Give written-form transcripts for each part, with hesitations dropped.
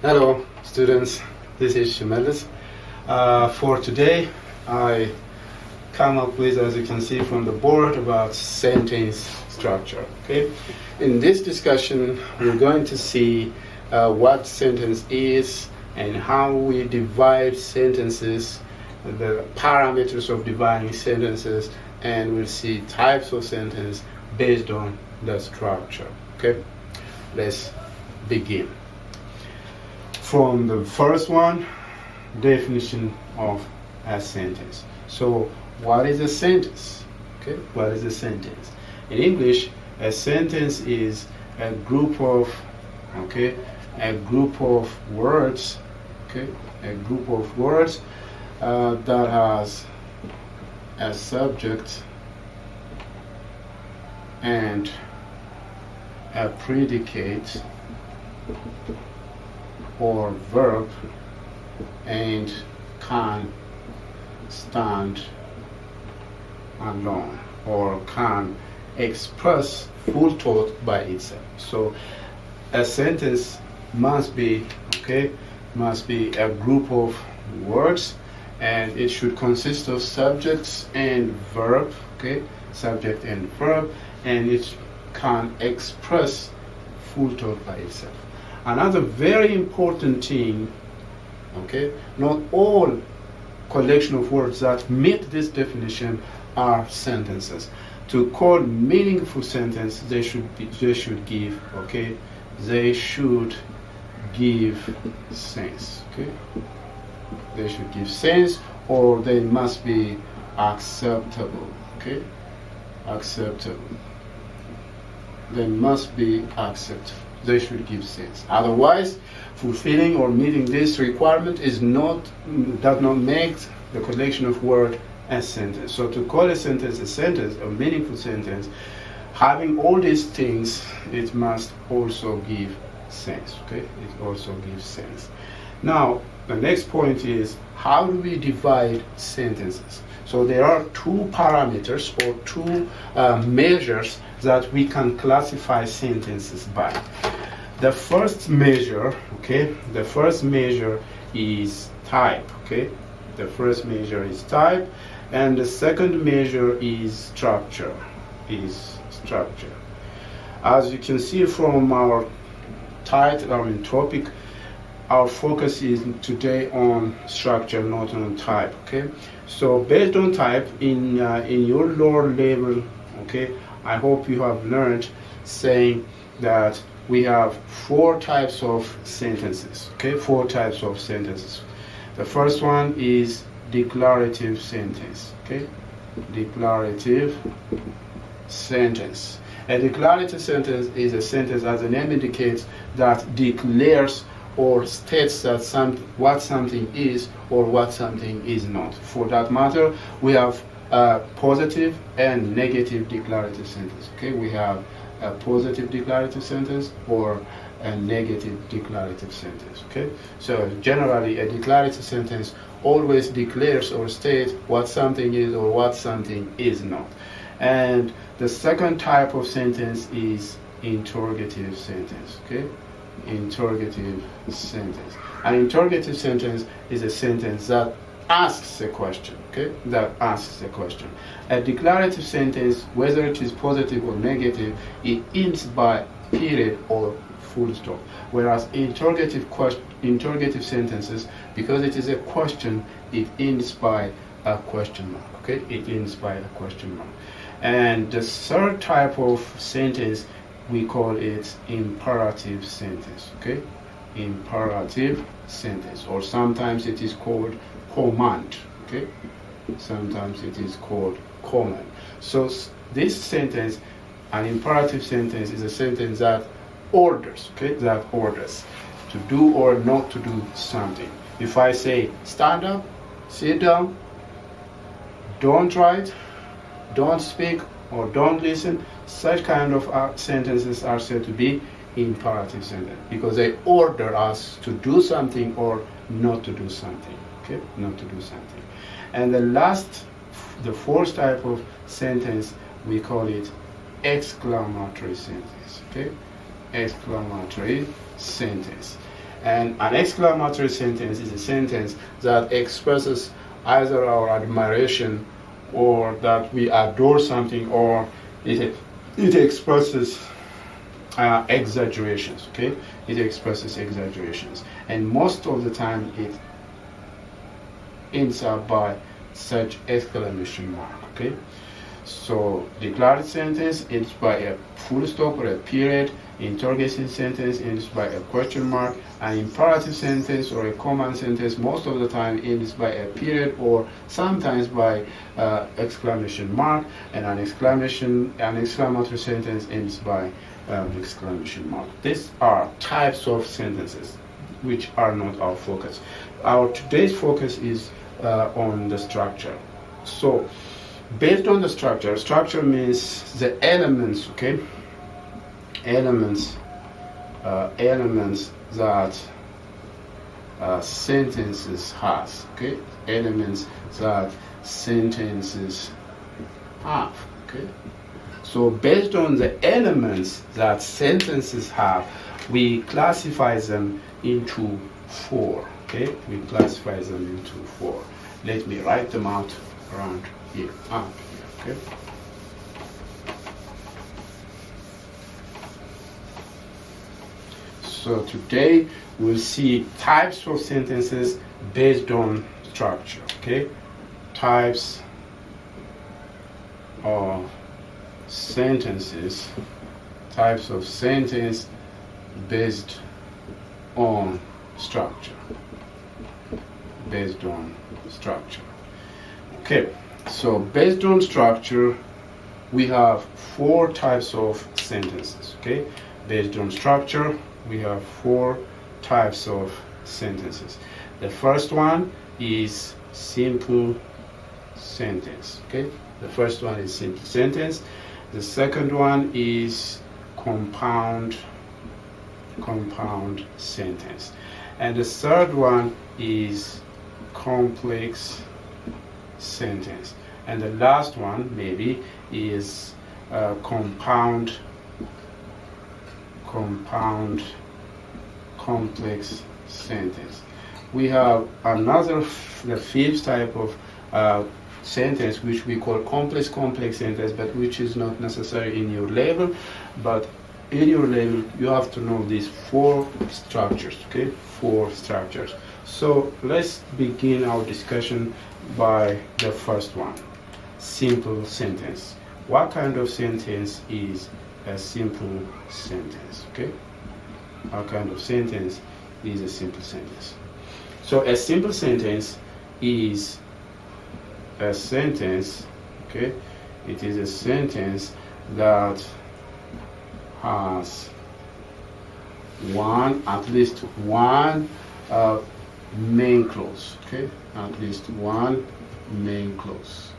Hello students, this is Shimelis. For today I come up with, as you can see from the board, about sentence structure. Okay, in this discussion we're going to see what sentence is and how we divide sentences, the parameters of dividing sentences, and we'll see types of sentence based on the structure. Okay, let's begin. From the first one, definition of a sentence. So what is a sentence? Okay, what is a sentence? In English, a sentence is a group of words, that has a subject and a predicate or verb and can stand alone or can express full thought by itself. So a sentence must be a group of words, and it should consist of subjects and verb, subject and verb, and it can express full thought by itself. Another very important thing, not all collection of words that meet this definition are sentences. To call meaningful sentence, they should give sense. They should give sense, or they must be acceptable. They must be acceptable. They should give sense. Otherwise, fulfilling or meeting this requirement does not make the collection of words a sentence. So to call a sentence, a meaningful sentence, having all these things, it must also give sense. It also gives sense. Now, the next point is, how do we divide sentences? So there are two parameters or two measures that we can classify sentences by. The first measure, is type. The first measure is type, and the second measure is structure. As you can see from our title, topic, our focus is today on structure, not on type. So based on type, in your lower level, I hope you have learned saying that we have four types of sentences. Four types of sentences. The first one is declarative sentence. Declarative sentence. A declarative sentence is a sentence, as the name indicates, that declares or states that what something is or what something is not. For that matter, we have positive and negative declarative sentence. We have a positive declarative sentence or a negative declarative sentence. So generally, a declarative sentence always declares or states what something is or what something is not. And the second type of sentence is interrogative sentence. Interrogative sentence. An interrogative sentence is a sentence that asks a question. That asks a question. A declarative sentence, whether it is positive or negative, it ends by period or full stop. Whereas interrogative sentences, because it is a question, it ends by a question mark. It ends by a question mark. And the third type of sentence, we call it imperative sentence. Imperative sentence, or sometimes it is called command. Sometimes it is called command. So this sentence, an imperative sentence, is a sentence that orders, that orders to do or not to do something. If I say stand up, sit down, don't write, don't speak, or don't listen, such kind of sentences are said to be imperative sentence, because they order us to do something or not to do something. Not to do something. And the fourth type of sentence, we call it exclamatory sentence. Exclamatory sentence. And an exclamatory sentence is a sentence that expresses either our admiration or that we adore something, or it expresses exaggerations. Okay, it expresses exaggerations, and most of the time it ends up by such exclamation mark. Okay, so declarative sentence ends by a full stop or a period. Interrogation sentence ends by a question mark. An imperative sentence or a command sentence most of the time ends by a period or sometimes by exclamation mark, and an exclamatory sentence ends by exclamation mark. These are types of sentences which are not our focus. Our today's focus is on the structure. So based on the structure means the elements, okay? Elements that sentences has, okay? Elements that sentences have, okay? So based on the elements that sentences have, we classify them into 4, okay? We classify them into 4. Let me write them out around here, okay? So today we'll see types of sentences based on structure, okay? Types of sentences, types of sentence based on structure, based on structure. Okay, so based on structure, we have 4 types of sentences, okay? Based on structure, we have 4 types of sentences. The first one is simple sentence, okay? The first one is simple sentence. The second one is compound sentence. And the third one is complex sentence. And the last one maybe is compound complex sentence. We have another, the 5th type of sentence, which we call complex sentence, but which is not necessary in your label. But in your label, you have to know these 4 structures, okay? 4 structures. So let's begin our discussion by the first one, simple sentence. What kind of sentence is a simple sentence, okay? What kind of sentence is a simple sentence? So a simple sentence is a sentence, okay? It is a sentence that has at least one main clause, okay? At least one main clause.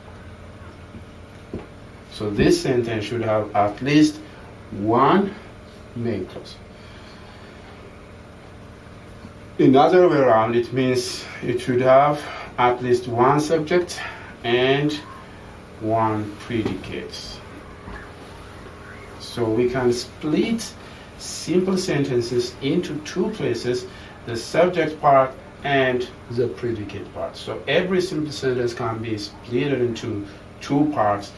So this sentence should have at least one main clause. In other way around, it means it should have at least one subject and one predicate. So we can split simple sentences into 2 places, the subject part and the predicate part. So every simple sentence can be split into 2 parts,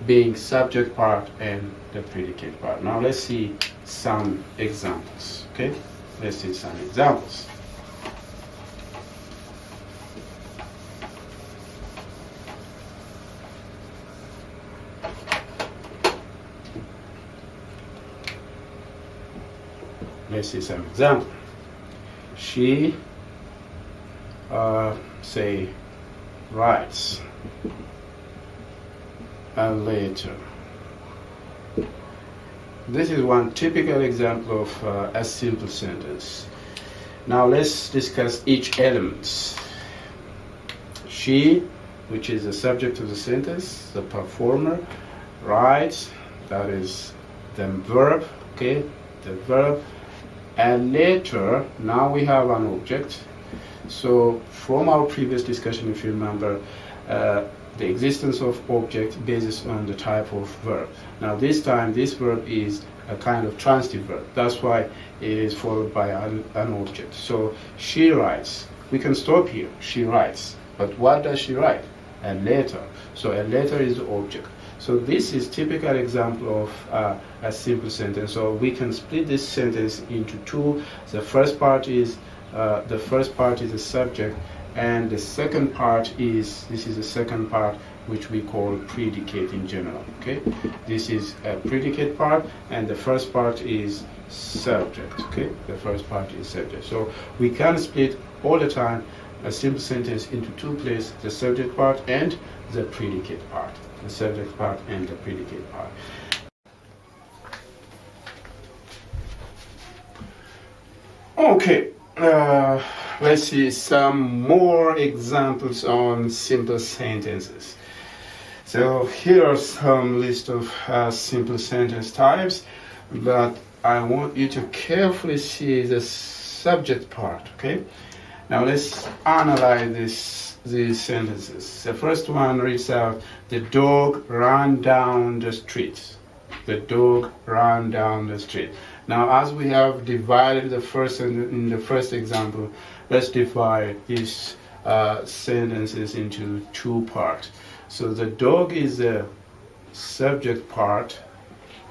being subject part and the predicate part. Now let's see some examples, okay? Let's see some examples. Let's see some example. She say writes a letter. This is one typical example of a simple sentence. Now let's discuss each element. She, which is the subject of the sentence, the performer, writes, that is the verb, okay, the verb. And later, now we have an object. So from our previous discussion, if you remember, the existence of object basis on the type of verb. Now this time, this verb is a kind of transitive verb. That's why it is followed by an object. So she writes. We can stop here. She writes. But what does she write? A letter. So a letter is the object. So this is typical example of a simple sentence. So we can split this sentence into two. The first part is the subject, and the second part is the second part, which we call predicate in general. Okay, this is a predicate part, and the first part is subject. Okay, the first part is subject. So we can split all the time a simple sentence into two places: the subject part and the predicate part. The subject part and the predicate part. Okay, let's see some more examples on simple sentences. So here are some list of simple sentence types, but I want you to carefully see the subject part. Okay, now let's analyze these sentences. The first one reads out, the dog ran down the street. The dog ran down the street. Now, as we have divided the first in the first example, let's divide these sentences into two parts. So the dog is the subject part.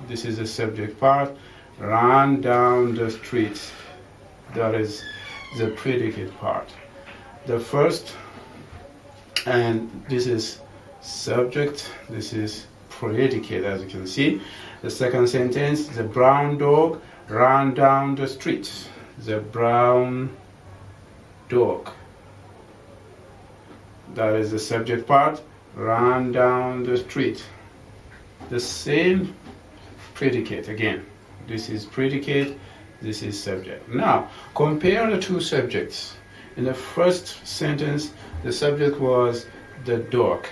This is the subject part. Ran down the street. That is the predicate part. The first, and this is subject, this is predicate, as you can see. The second sentence, the brown dog ran down the street. The brown dog, that is the subject part, ran down the street. The same predicate again. This is predicate, this is subject. Now compare the two subjects. In the first sentence, the subject was the dog.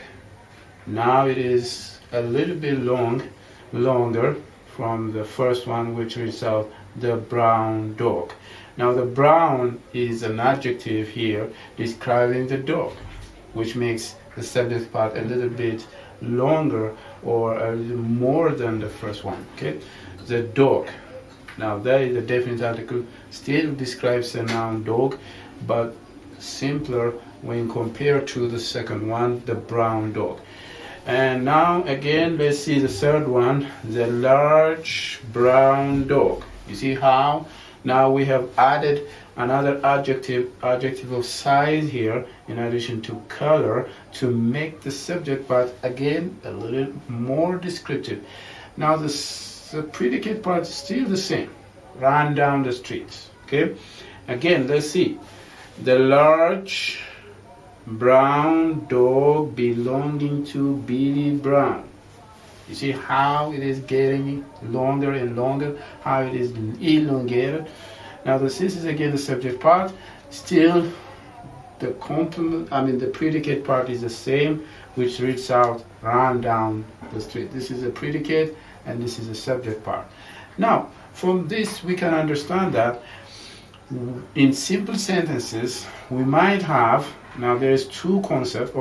Now it is a little bit longer from the first one, which is the brown dog. Now the brown is an adjective here describing the dog, which makes the subject part a little bit longer or a little more than the first one. Okay, the dog. Now there is a definite article, still describes the noun dog, but simpler when compared to the second one, the brown dog. And now again, let's see the third one, the large brown dog. You see how now we have added another adjective of size here in addition to color to make the subject part again a little more descriptive. Now the predicate part is still the same, ran down the street. Okay, again, let's see, the large brown dog belonging to Billy Brown. You see how it is getting longer and longer, how it is elongated. Now this is again the subject part, still the complement, the predicate part is the same, which reads out, ran down the street. This is a predicate and this is a subject part. Now from this we can understand that in simple sentences we might have, now there are two concepts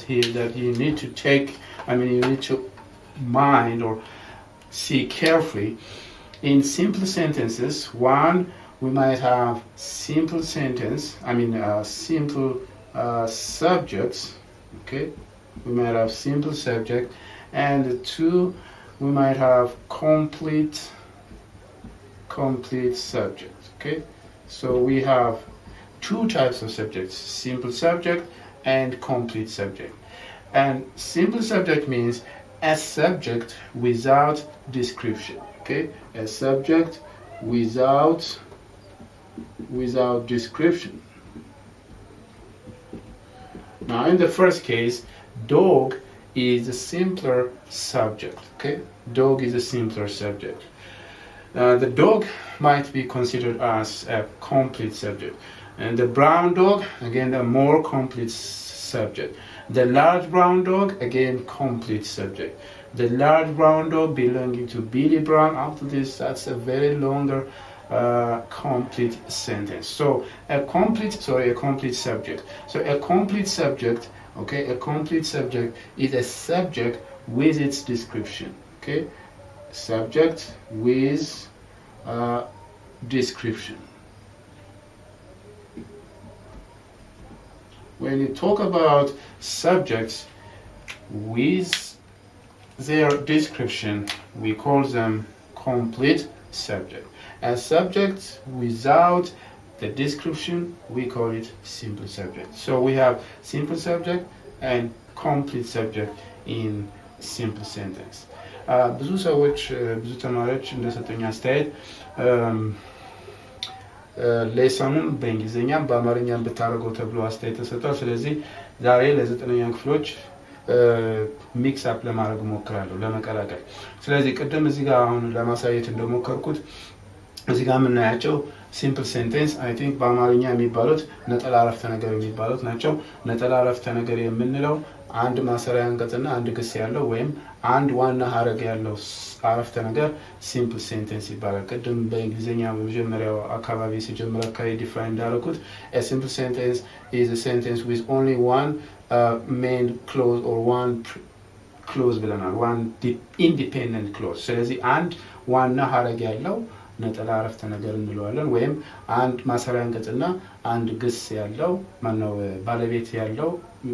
here that you need to take, you need to mind or see carefully. In simple sentences, one, we might have simple sentence, simple subjects, okay? We might have simple subject, and two, we might have complete subject, okay? So we have two types of subjects, simple subject and complete subject. And simple subject means a subject without description, okay? A subject without description. Now in the first case, dog is a simpler subject, okay? Dog is a simpler subject. The dog might be considered as a complete subject. And the brown dog, again, a more complete subject. The large brown dog, again, complete subject. The large brown dog belonging to Billy Brown, after this, that's a very longer complete sentence. So a complete subject. So a complete subject, okay, a complete subject is a subject with its description, okay? subject with description. When you talk about subjects with their description, we call them complete subject. And subjects without the description, we call it simple subject. So we have simple subject and complete subject in simple sentence. ብዙ ሰዎች ብዙ ተማሪዎች እንደሰጡኝ አስተያየት ሌሰኑን በእንግሊዝኛም በአማርኛም ብታደርገው ተብሎ አስተያየት ተሰጥቷል። ስለዚህ ዛሬ ለ9ኛ ክፍሎች ሚክስ አፕ ለማድረግ ሞክራለሁ ለመቀላቀል። ስለዚህ ቅድም እዚህ ጋር አሁን ለማሳየት እንደሞከርኩት እዚህ ጋር የምናያቸው ሲምፕል ሴንቴንስ አይ ቲንክ በአማርኛ የሚባሉት ነጠላ አረፍተ ነገር የሚባሉት ናቸው። ነጠላ አረፍተ ነገር የምንለው አንድ ማሰሪያ አንቀጽና አንድ ግስ ያለው ወይም አንድ ዋና ሀረግ ያለው አረፍተ ነገር ሲምፕል ሴንቴንስ ይባላል። ቅድም በእንግሊዝኛ በመጀመሪያው አካባቢ ሲጀምር አካባቢ ዲፋይን እንዳደረኩት a simple sentence is a sentence with only one main clause or one clause ብለናል። one independent clause። ስለዚህ አንድ ዋና ሀረግ ያለው ነጠላ አረፍተ ነገር እንለዋለን። ወይም አንድ ማሰሪያ አንቀጽና አንድ ግስ ያለው ማነው ባለቤት ያለው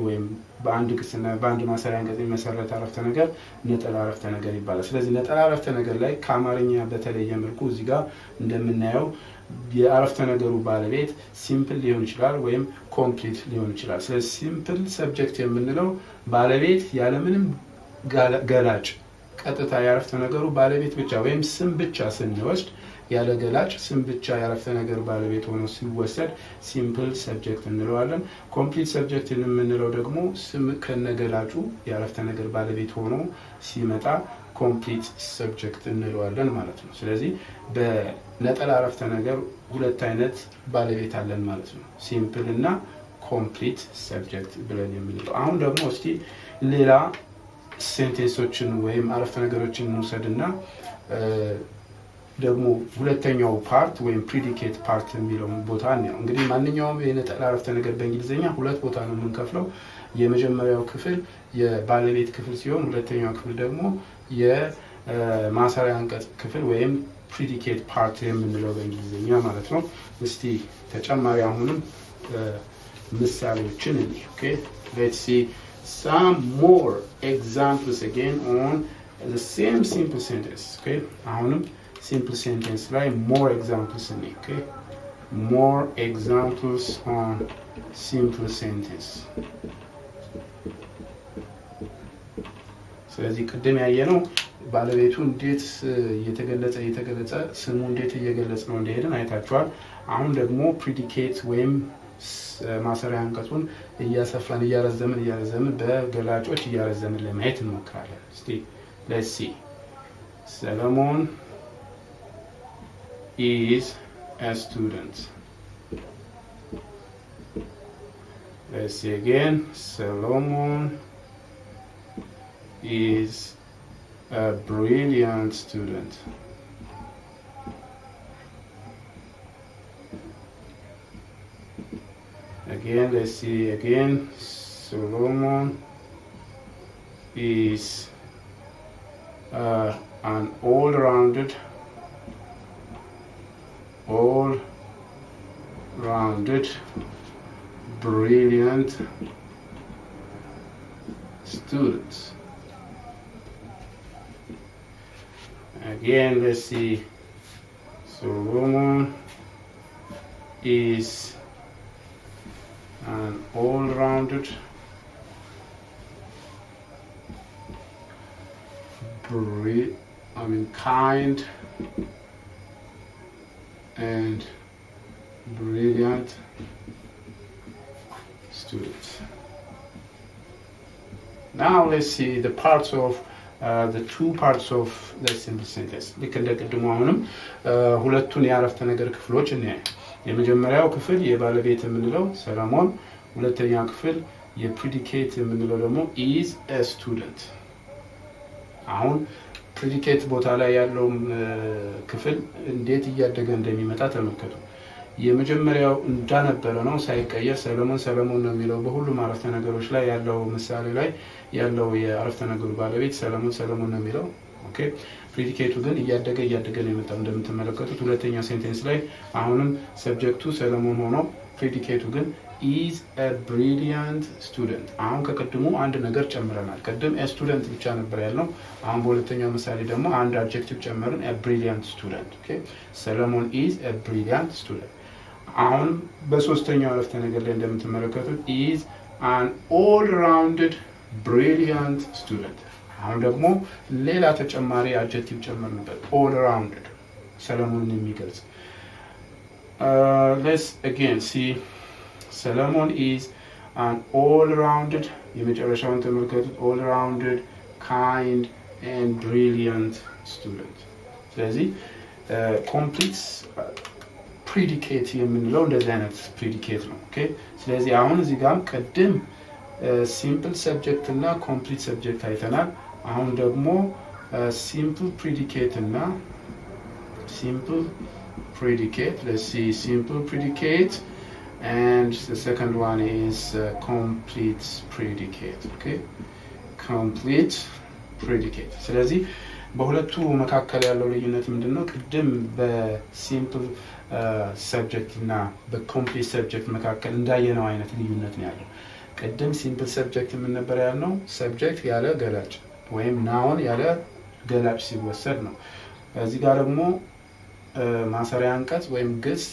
ወይም በአንድ ግስና በአንድ ማሰሪያ አንቀጽ የሚመሰረት አረፍተ ነገር ነጠላ አረፍተ ነገር ይባላል። ስለዚህ ነጠላ አረፍተ ነገር ላይ ከአማርኛ በተለየ መልኩ እዚህ ጋር እንደምናየው የአረፍተ ነገሩ ባለቤት ሲምፕል ሊሆን ይችላል ወይም ኮምፕሊት ሊሆን ይችላል። ስለዚህ ሲምፕል ሰብጀክት የምንለው ባለቤት ያለምንም ገላጭ ቀጥታ የአረፍተ ነገሩ ባለቤት ብቻ ወይም ስም ብቻ ስንወስድ ያለ ገላጭ ስም ብቻ የአረፍተ ነገር ባለቤት ሆኖ ሲወሰድ ሲምፕል ሰብጀክት እንለዋለን። ኮምፕሊት ሰብጀክት የምንለው ደግሞ ስም ከነገላጩ የአረፍተ ነገር ባለቤት ሆኖ ሲመጣ ኮምፕሊት ሰብጀክት እንለዋለን ማለት ነው። ስለዚህ በነጠላ አረፍተ ነገር ሁለት አይነት ባለቤት አለን ማለት ነው፣ ሲምፕል እና ኮምፕሊት ሰብጀክት ብለን የምንለው። አሁን ደግሞ እስቲ ሌላ ሴንቴንሶችን ወይም አረፍተ ነገሮችን እንውሰድና ደግሞ ሁለተኛው ፓርት ወይም ፕሪዲኬት ፓርት የሚለውን ቦታ ነው። እንግዲህ ማንኛውም የነጠላ አረፍተ ነገር በእንግሊዝኛ ሁለት ቦታ ነው የምንከፍለው። የመጀመሪያው ክፍል የባለቤት ክፍል ሲሆን ሁለተኛው ክፍል ደግሞ የማሰሪያ አንቀጽ ክፍል ወይም ፕሪዲኬት ፓርት የምንለው በእንግሊዝኛ ማለት ነው። እስቲ ተጨማሪ አሁንም ምሳሌዎችን እንይ። ኦኬ ሌትስ ሲ some more examples again on the same simple sentence. Okay, አሁንም simple sentence ላይ more examples እንይ። Okay, more examples on simple sentence. ስለዚህ ቅድም ያየነው ባለቤቱ እንዴት እየተገለጸ ስሙ እንዴት እየገለጸ ነው እንደሄደን አይታችኋል። አሁን ደግሞ ፕሪዲኬት ወይም ማሰሪያ አንቀጹን እያሰፋን እያረዘምን በገላጮች እያረዘምን ለማየት እንሞክራለን። እስቲ let's see. Solomon is a student. Let's see again. Solomon is a brilliant student. Again, let's see again. Solomon is an all-rounded brilliant student. Again, let's see. Solomon is an all-rounded kind and brilliant student. Now let's see the parts of the two parts of the simple sentence. ልክ እንደቀድሞ አሁንም ሁለቱን የአረፍተ ነገር ክፍሎች እናያለን። የመጀመሪያው ክፍል የባለቤት የምንለው ሰለሞን፣ ሁለተኛው ክፍል የፕሪዲኬት የምንለው ደግሞ is a student። አሁን ፕሪዲኬት ቦታ ላይ ያለው ክፍል እንዴት እያደገ እንደሚመጣ ተመልከቱ። የመጀመሪያው እንዳነበረ ነው ሳይቀየር ሰለሞን ነው የሚለው በሁሉም አረፍተ ነገሮች ላይ ያለው ምሳሌ ላይ ያለው የአረፍተ ነገሩ ባለቤት ሰለሞን ነው የሚለው። ኦኬ ፕሪዲኬቱ ግን እያደገ ነው የመጣው። እንደምትመለከቱት ሁለተኛ ሴንቴንስ ላይ አሁንም ሰብጀክቱ ሰለሞን ሆኖ ፕሪዲኬቱ ግን is a brilliant student። አሁን ከቅድሙ አንድ ነገር ጨምረናል። ቅድም a student ብቻ ነበር ያልነው። አሁን በሁለተኛው ምሳሌ ደግሞ አንድ አድጀክቲቭ ጨመርን፣ a brilliant student። ኦኬ ሰለሞን is a brilliant student። አሁን በሶስተኛው አረፍተ ነገር ላይ እንደምትመለከቱት is an all-rounded brilliant student። አሁን ደግሞ ሌላ ተጨማሪ አድጀክቲቭ ጨመርንበት፣ all-rounded ሰለሞንን የሚገልጽ። let's again see Solomon is an all-rounded, የመጨረሻውን ተመልከቱት፣ all-rounded, kind and brilliant student። ስለዚህ complete predicate የምንለው እንደዚህ አይነት predicate ነው። ኦኬ ስለዚህ አሁን እዚህ ጋር ቅድም simple subject እና complete subject አይተናል። አሁን ደግሞ simple predicate እና simple predicate. Let's see simple predicate. And the second one is complete predicate. Okay, complete predicate. ስለዚህ በሁለቱ መካከል ያለው ልዩነት ምንድነው? ቅድም በሲምፕል ሰብጀክት እና በኮምፕሊት ሰብጀክት መካከል እንዳየነው አይነት ልዩነት ነው ያለው። ቅድም ሲምፕል ሰብጀክት ምን ነበር ያልነው? ሰብጀክት ያለ ገላጭ ወይም ናውን ያለ ገላጭ ሲወሰድ ነው። እዚህ ጋር ደግሞ ማሰሪያ አንቀጽ ወይም ግስ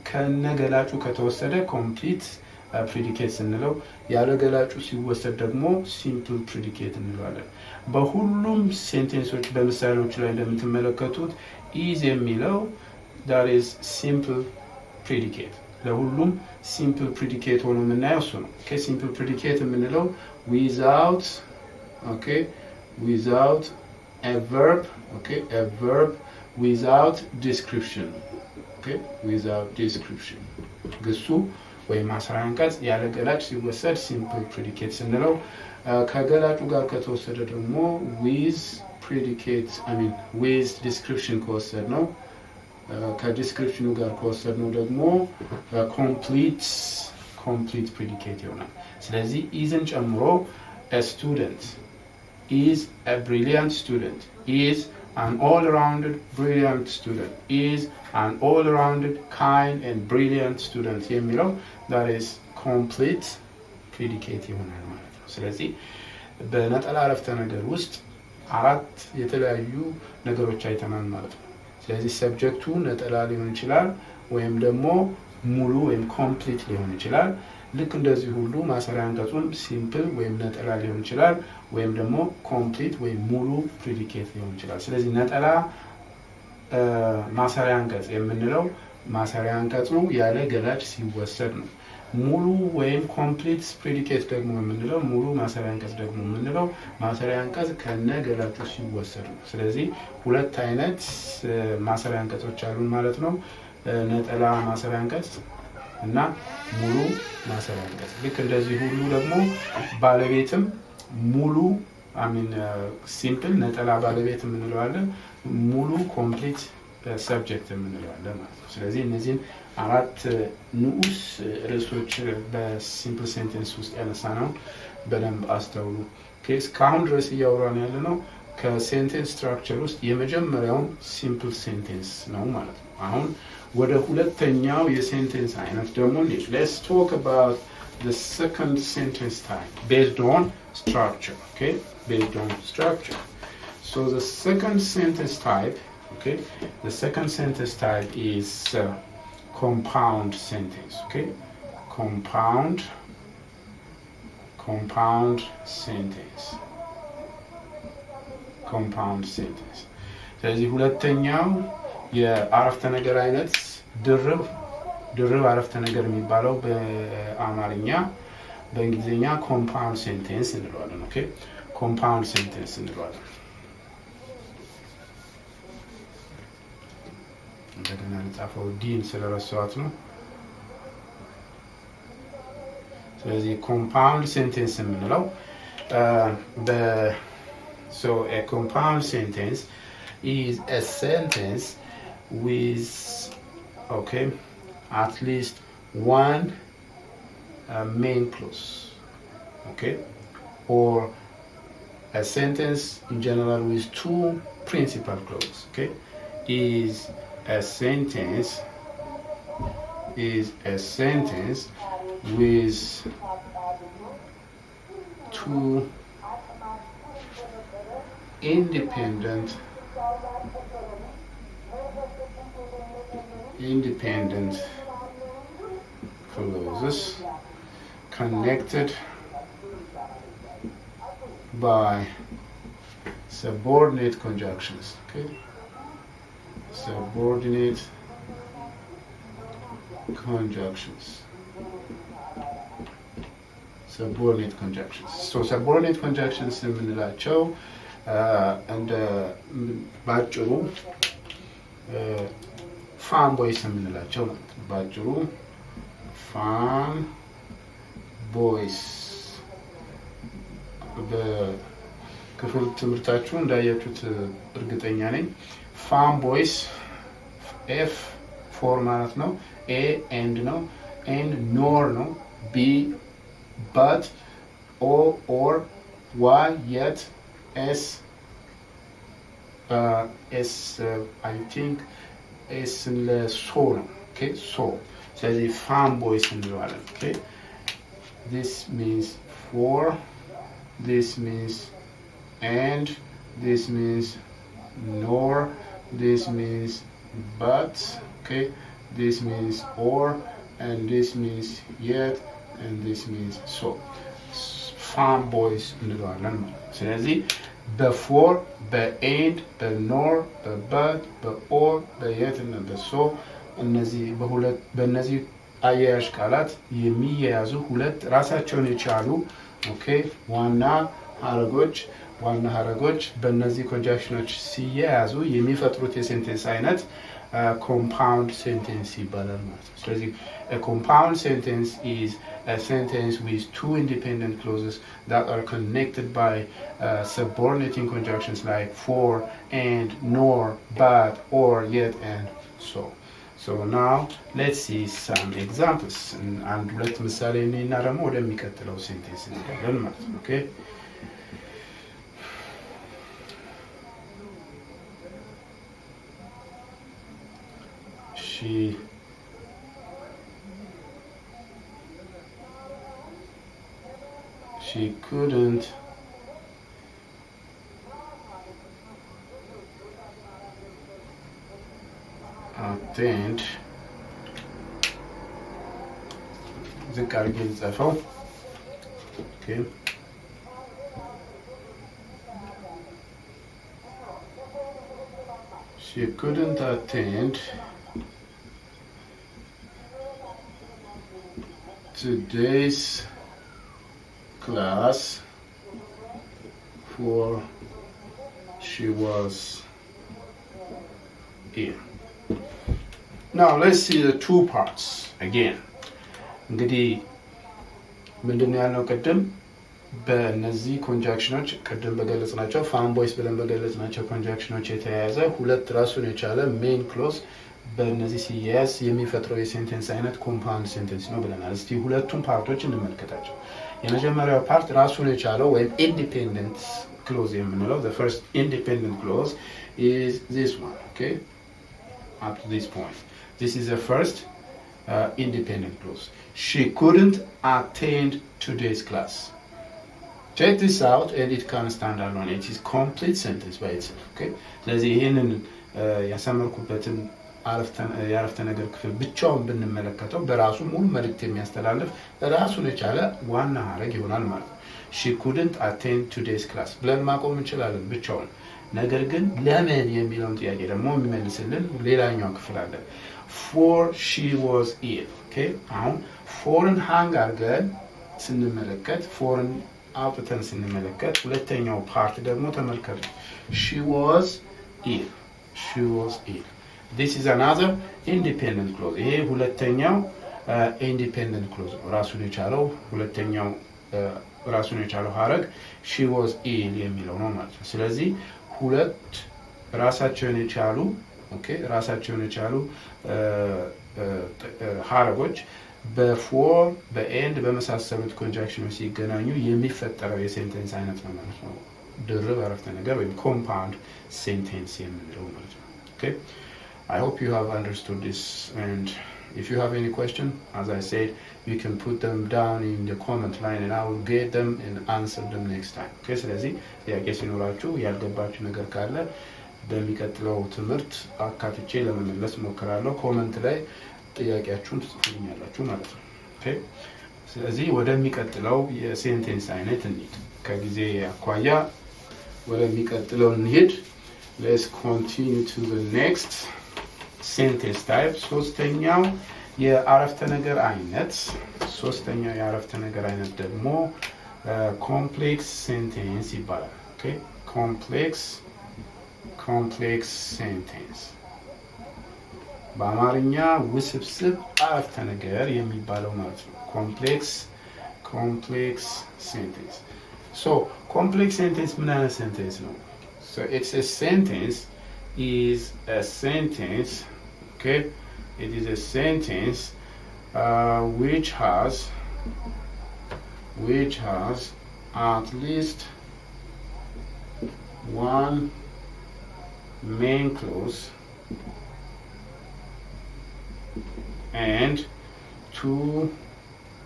ከነገላጩ ከተወሰደ ኮምፕሊት ፕሪዲኬት ስንለው፣ ያለ ገላጩ ሲወሰድ ደግሞ ሲምፕል ፕሪዲኬት እንለዋለን። በሁሉም ሴንቴንሶች በምሳሌዎች ላይ እንደምትመለከቱት ኢዝ የሚለው that is simple predicate። ለሁሉም ሲምፕል ፕሪዲኬት ሆኖ የምናየው እሱ ነው። ኦኬ ሲምፕል ፕሪዲኬት የምንለው without a verb, a verb without description. Okay, without description. ግሱ ወይም ማሰሪያ አንቀጽ ያለ ገላጭ ሲወሰድ ሲምፕል ፕሪዲኬት ስንለው፣ ከገላጩ ጋር ከተወሰደ ደግሞ with predicate with description ከወሰድ ነው፣ ከዲስክሪፕሽኑ ጋር ከወሰድ ነው ደግሞ complete predicate ይሆናል። ስለዚህ ኢዝን ጨምሮ a student is a brilliant student, is an all-rounded brilliant student, is an all-rounded kind and brilliant student የሚለው that is complete predicate ይሆናል ማለት ነው። ስለዚህ በነጠላ አረፍተ ነገር ውስጥ አራት የተለያዩ ነገሮች አይተናል ማለት ነው። ስለዚህ ሰብጀክቱ ነጠላ ሊሆን ይችላል ወይም ደግሞ ሙሉ ወይም ኮምፕሊት ሊሆን ይችላል። ልክ እንደዚህ ሁሉ ማሰሪያ አንቀጹን ሲምፕል ወይም ነጠላ ሊሆን ይችላል ወይም ደግሞ ኮምፕሊት ወይም ሙሉ ፕሪዲኬት ሊሆን ይችላል። ስለዚህ ነጠላ ማሰሪያ አንቀጽ የምንለው ማሰሪያ አንቀጹ ያለ ገላጭ ሲወሰድ ነው። ሙሉ ወይም ኮምፕሊት ፕሪዲኬት ደግሞ የምንለው ሙሉ ማሰሪያ አንቀጽ ደግሞ የምንለው ማሰሪያ አንቀጽ ከነ ገላጩ ሲወሰድ ነው። ስለዚህ ሁለት አይነት ማሰሪያ አንቀጾች አሉን ማለት ነው። ነጠላ ማሰሪያ አንቀጽ እና ሙሉ ማሰሪያ አንቀጽ። ልክ እንደዚህ ሁሉ ደግሞ ባለቤትም ሙሉ ሲምፕል ነጠላ ባለቤት የምንለዋለን፣ ሙሉ ኮምፕሊት ሰብጀክት የምንለዋለን ማለት ነው። ስለዚህ እነዚህን አራት ንዑስ ርዕሶች በሲምፕል ሴንቴንስ ውስጥ ያነሳ ነው በደንብ አስተውሉ። እስካሁን ድረስ እያወራን ያለ ነው ከሴንቴንስ ስትራክቸር ውስጥ የመጀመሪያውን ሲምፕል ሴንቴንስ ነው ማለት ነው። አሁን ወደ ሁለተኛው የሴንቴንስ አይነት ደግሞ let's talk about the second sentence type based on structure. Okay, based on structure. So the second sentence type, the second sentence type is compound sentence. Okay, compound sentence. Compound sentence. ስለዚህ ሁለተኛው የአረፍተ ነገር አይነት ድርብ አረፍተ ነገር የሚባለው በአማርኛ፣ በእንግሊዝኛ ኮምፓውንድ ሴንቴንስ እንለዋለን። ኦኬ ኮምፓውንድ ሴንቴንስ እንለዋለን። እንደገና ልጻፈው ዲን ስለረሳኋት ነው። ስለዚህ ኮምፓውንድ ሴንቴንስ የምንለው so a compound sentence is a sentence with at least one main clause, or a sentence in general with two principal clauses, okay, is a sentence with two independent clauses connected by subordinate conjunctions, okay, subordinate conjunctions. So subordinate conjunctions የምንላቸው እንደ ባጭሩ ፋን ቦይስ የምንላቸው ነው። ባጭሩ ፋን ቦይስ በክፍል ትምህርታችሁ እንዳያችሁት እርግጠኛ ነኝ። ፋን ቦይስ ኤፍ ፎር ማለት ነው፣ ኤ ኤንድ ነው፣ ኤን ኖር ነው፣ ቢ but, O or, Y yet, S I think S so ነው። okay so ስለዚህ ፋን ቦይስ እንለዋለን። okay this means for, this means and, this means nor, this means but, okay this means or, and this means yet, and this means so. ፋን ቦይስ እንለዋለን ማለት ነው። ስለዚህ በፎር፣ በኤንድ፣ በኖር፣ በበት፣ በኦር፣ በየት እና በሶ በእነዚህ አያያዥ ቃላት የሚያያዙ ሁለት ራሳቸውን የቻሉ ኦኬ ዋና ሀረጎች በእነዚህ ኮንጃክሽኖች ሲያያዙ የሚፈጥሩት የሴንቴንስ አይነት compound sentence ይባላል ማለት ነው። ስለዚህ a compound sentence is a sentence with two independent clauses that are connected by subordinating conjunctions like for, and, nor, but, or, yet, and so. So now let's see some examples. አንድ ሁለት ምሳሌ እና ደግሞ ወደሚቀጥለው ሴንቴንስ እንሄዳለን ማለት ነው። okay she couldn't attend ዝቅ አድርጌ ልጻፈው። okay she couldn't attend today's class for she was ill. Now let's see the two parts again. እንግዲህ ምንድነው ያለው ቀደም በእነዚህ ኮንጃክሽኖች ቀደም በገለጽናቸው ፋን ቦይስ ብለን በገለጽናቸው ኮንጃክሽኖች የተያያዘ ሁለት ራሱን የቻለ ሜን ክሎዝ በእነዚህ ሲያያዝ የሚፈጥረው የሴንቴንስ አይነት ኮምፓውንድ ሴንቴንስ ነው ብለናል። እስቲ ሁለቱም ፓርቶች እንመልከታቸው። የመጀመሪያው ፓርት ራሱን የቻለው ወይም ኢንዲፔንደንት ክሎዝ የምንለው the first independent clause is this one, okay up to this point. This is the first independent clause. She couldn't attend today's class. Check this out and it can stand alone. It is complete sentence by itself, okay? ስለዚህ ይሄንን ያሰመርኩበትን የአረፍተ ነገር ክፍል ብቻውን ብንመለከተው በራሱ ሙሉ መልእክት የሚያስተላልፍ ራሱን የቻለ ዋና ሀረግ ይሆናል ማለት ነው። she couldn't attend today's class ብለን ማቆም እንችላለን ብቻውን። ነገር ግን ለምን የሚለውን ጥያቄ ደግሞ የሚመልስልን ሌላኛው ክፍል አለ። for she was ill, okay አሁን ፎርን ሃንግ አድርገን ስንመለከት ፎርን አውጥተን ስንመለከት ሁለተኛው ፓርት ደግሞ ተመልከቱ። she was ill. This is another independent clause. ይሄ ሁለተኛው independent clause ነው። ራሱን የቻለው ሁለተኛው ራሱን የቻለው ሀረግ she was ill የሚለው ነው ማለት ነው። ስለዚህ ሁለት ራሳቸውን የቻሉ ሀረጎች በፎር በኤንድ በመሳሰሉት ኮንጃክሽኖች ሲገናኙ የሚፈጠረው የሴንቴንስ አይነት ነው ማለት ነው። ድርብ አረፍተ ነገር ወይም ኮምፓውንድ ሴንቴንስ የምንለው ማለት ነው። Okay, I hope you have understood this, and if you have any question, as I said, you can put them down in the comment line and I will get them and answer them next time. Okay, ስለዚህ ጥያቄ ሲኖራችሁ ያልገባችሁ ነገር ካለ በሚቀጥለው ትምህርት አካትቼ ለመመለስ ሞክራለሁ። ኮመንት ላይ ጥያቄያችሁን ትጽፉልኛላችሁ ማለት ነው። ኦኬ፣ ስለዚህ ወደሚቀጥለው የሴንቴንስ አይነት እንሂድ። ከጊዜ አኳያ ወደሚቀጥለው እንሂድ። Let's continue to the next sentence type. ሶስተኛው የአረፍተ ነገር አይነት ደግሞ ኮምፕሌክስ ሴንቴንስ ይባላል። ኦኬ፣ ኮምፕሌክስ ሴንቴንስ በአማርኛ ውስብስብ አረፍተ ነገር የሚባለው ማለት ነው። ኮምፕሌክስ ሴንቴንስ። ሶ ኮምፕሌክስ ሴንቴንስ ምን አይነት ሴንቴንስ ነው? So it's a sentence okay, it is a sentence which has at least one main clause and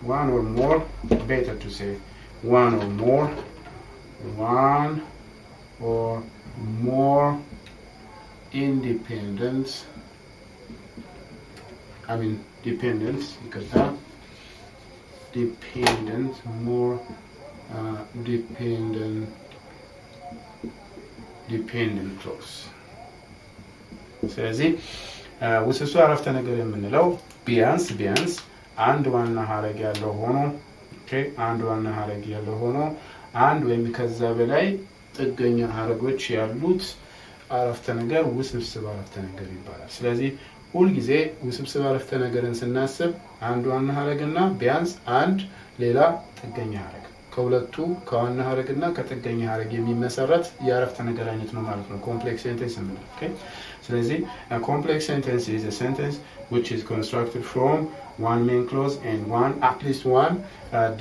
one or more, better to say one or more dependent clause። ስለዚህ ውስብስብ አረፍተ ነገር የምንለው ቢያንስ አንድ ዋና ሀረግ ያለው ሆኖ አንድ ወይም ከዛ በላይ ጥገኛ ሀረጎች ያሉት አረፍተ ነገር ውስብስብ አረፍተ ነገር ይባላል። ስለዚህ ሁል ጊዜ ውስብስብ አረፍተ ነገርን ስናስብ አንድ ዋና ሀረግና ቢያንስ አንድ ሌላ ጥገኛ ሀረግ ከሁለቱ ከዋና ሀረግና ከጥገኛ ሀረግ የሚመሰረት የአረፍተ ነገር አይነት ነው ማለት ነው ኮምፕሌክስ ሴንቴንስ የምንለው። ኦኬ፣ ስለዚህ ኮምፕሌክስ ሴንቴንስ is a sentence which is constructed from one main clause and at least one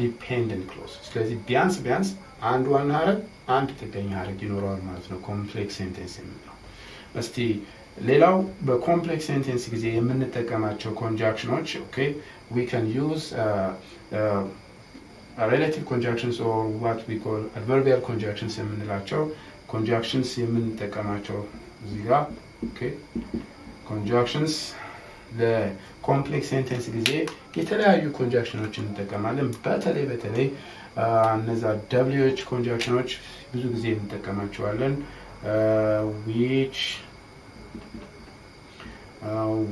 dependent clause። ስለዚህ ቢያንስ አንድ ዋና ሀረግ አንድ ጥገኛ ሀረግ ይኖረዋል ማለት ነው ኮምፕሌክስ ሴንቴንስ የምንለው። እስቲ ሌላው በኮምፕሌክስ ሴንቴንስ ጊዜ የምንጠቀማቸው ኮንጃክሽኖች ኦኬ we can use relative conjunctions or what we call adverbial conjunctions የምንላቸው conjunctions የምንጠቀማቸው እዚህ ጋር ኦኬ conjunctions ለኮምፕሌክስ ሴንቴንስ ጊዜ የተለያዩ ኮንጃክሽኖችን እንጠቀማለን። በተለይ እነዛ WH ኮንጃክሽኖች ብዙ ጊዜ እንጠቀማቸዋለን። which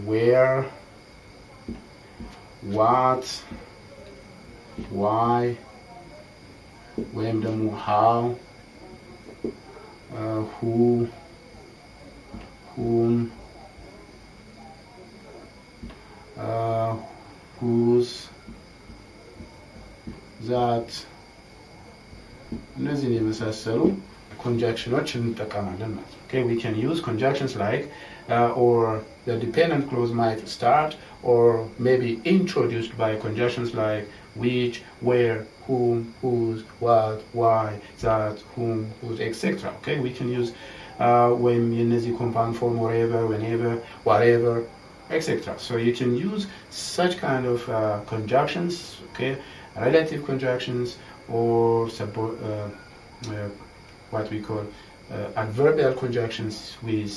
where what why ወይም ደግሞ how who whom whose that እነዚህን የመሳሰሉ conjunctions እንጠቀማለን ማለት ነው። Okay, we can use conjunctions like or the dependent clause might start or maybe introduced by conjunctions like which, where, whom, whose, what, why, that, whom, whose, etc. Okay, we can use when እነዚህ compound form wherever, whenever, whatever, etc. So you can use such kind of conjunctions, okay, relative conjunctions or what we call adverbial conjunctions with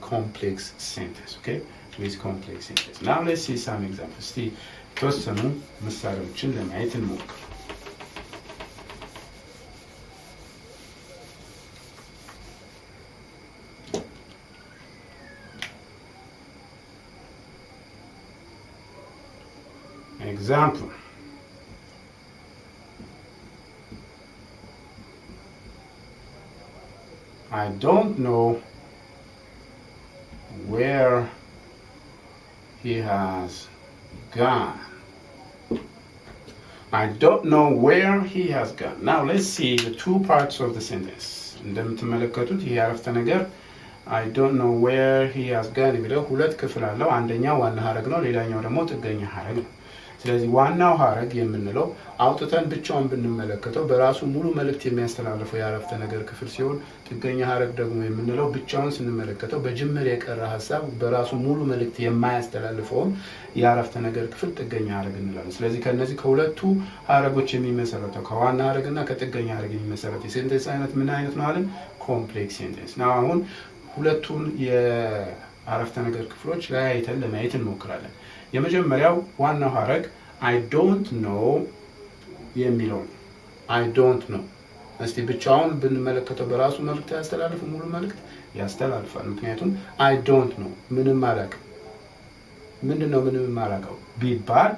complex sentence. Okay, with complex sentence. Now let's see some examples. See, የተወሰኑ ምሳሌዎችን ለማየት እንሞክር። Example. I don't know where he has gone. I don't know where he has gone. Now let's see the two parts of the sentence. እንደምትመለከቱት ይሄ አረፍተ ነገር I don't know where he has gone የሚለው ሁለት ክፍል አለው። አንደኛው ዋና ሀረግ ነው፣ ሌላኛው ደግሞ ጥገኛ ሀረግ ነው። ስለዚህ ዋናው ሐረግ የምንለው አውጥተን ብቻውን ብንመለከተው በራሱ ሙሉ መልእክት የሚያስተላልፈው የአረፍተ ነገር ክፍል ሲሆን ጥገኛ ሐረግ ደግሞ የምንለው ብቻውን ስንመለከተው በጅምር የቀረ ሐሳብ በራሱ ሙሉ መልእክት የማያስተላልፈውን የአረፍተ ነገር ክፍል ጥገኛ ሐረግ እንላለን። ስለዚህ ከነዚህ ከሁለቱ ሐረጎች የሚመሰረተው ከዋና ሐረግና ከጥገኛ ሐረግ የሚመሰረተው የሴንቴንስ አይነት ምን አይነት ነው አለን? ኮምፕሌክስ ሴንቴንስ ነው። አሁን ሁለቱን የአረፍተ ነገር ክፍሎች ለያይተን ለማየት እንሞክራለን። የመጀመሪያው ዋናው ሐረግ I don't know የሚለው ነው። I don't know እስቲ ብቻውን ብንመለከተው በራሱ መልእክት ያስተላልፍ ሙሉ መልእክት ያስተላልፋል። ምክንያቱም I don't know ምንም አላውቅም። ምንድነው ምንም አላውቀው ቢባል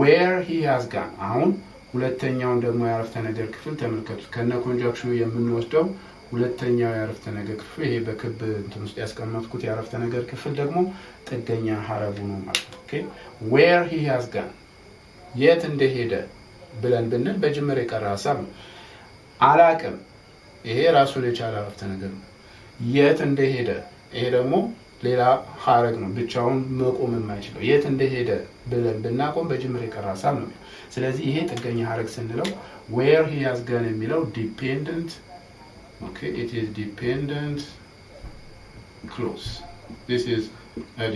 where he has gone። አሁን ሁለተኛውን ደግሞ የአረፍተ ነገር ክፍል ተመልከቱት። ከነ ኮንጃክሽኑ የምንወስደው ሁለተኛው የአረፍተ ነገር ክፍል ይሄ በክብ እንትን ውስጥ ያስቀመጥኩት የአረፍተ ነገር ክፍል ደግሞ ጥገኛ ሐረጉ ነው ማለት ነው። ኦኬ where he has gone የት እንደሄደ ብለን ብንል በጅምር የቀረ ሐሳብ ነው። አላቅም ይሄ ራሱን የቻለ አረፍተ ነገር ነው። የት እንደሄደ ይሄ ደግሞ ሌላ ሐረግ ነው፣ ብቻውን መቆም የማይችለው። የት እንደሄደ ብለን ብናቆም በጅምር የቀረ ሐሳብ ነው። ስለዚህ ይሄ ጥገኛ ሐረግ ስንለው where he has gone የሚለው ዲፔንደንት okay it is dependent clause. This is a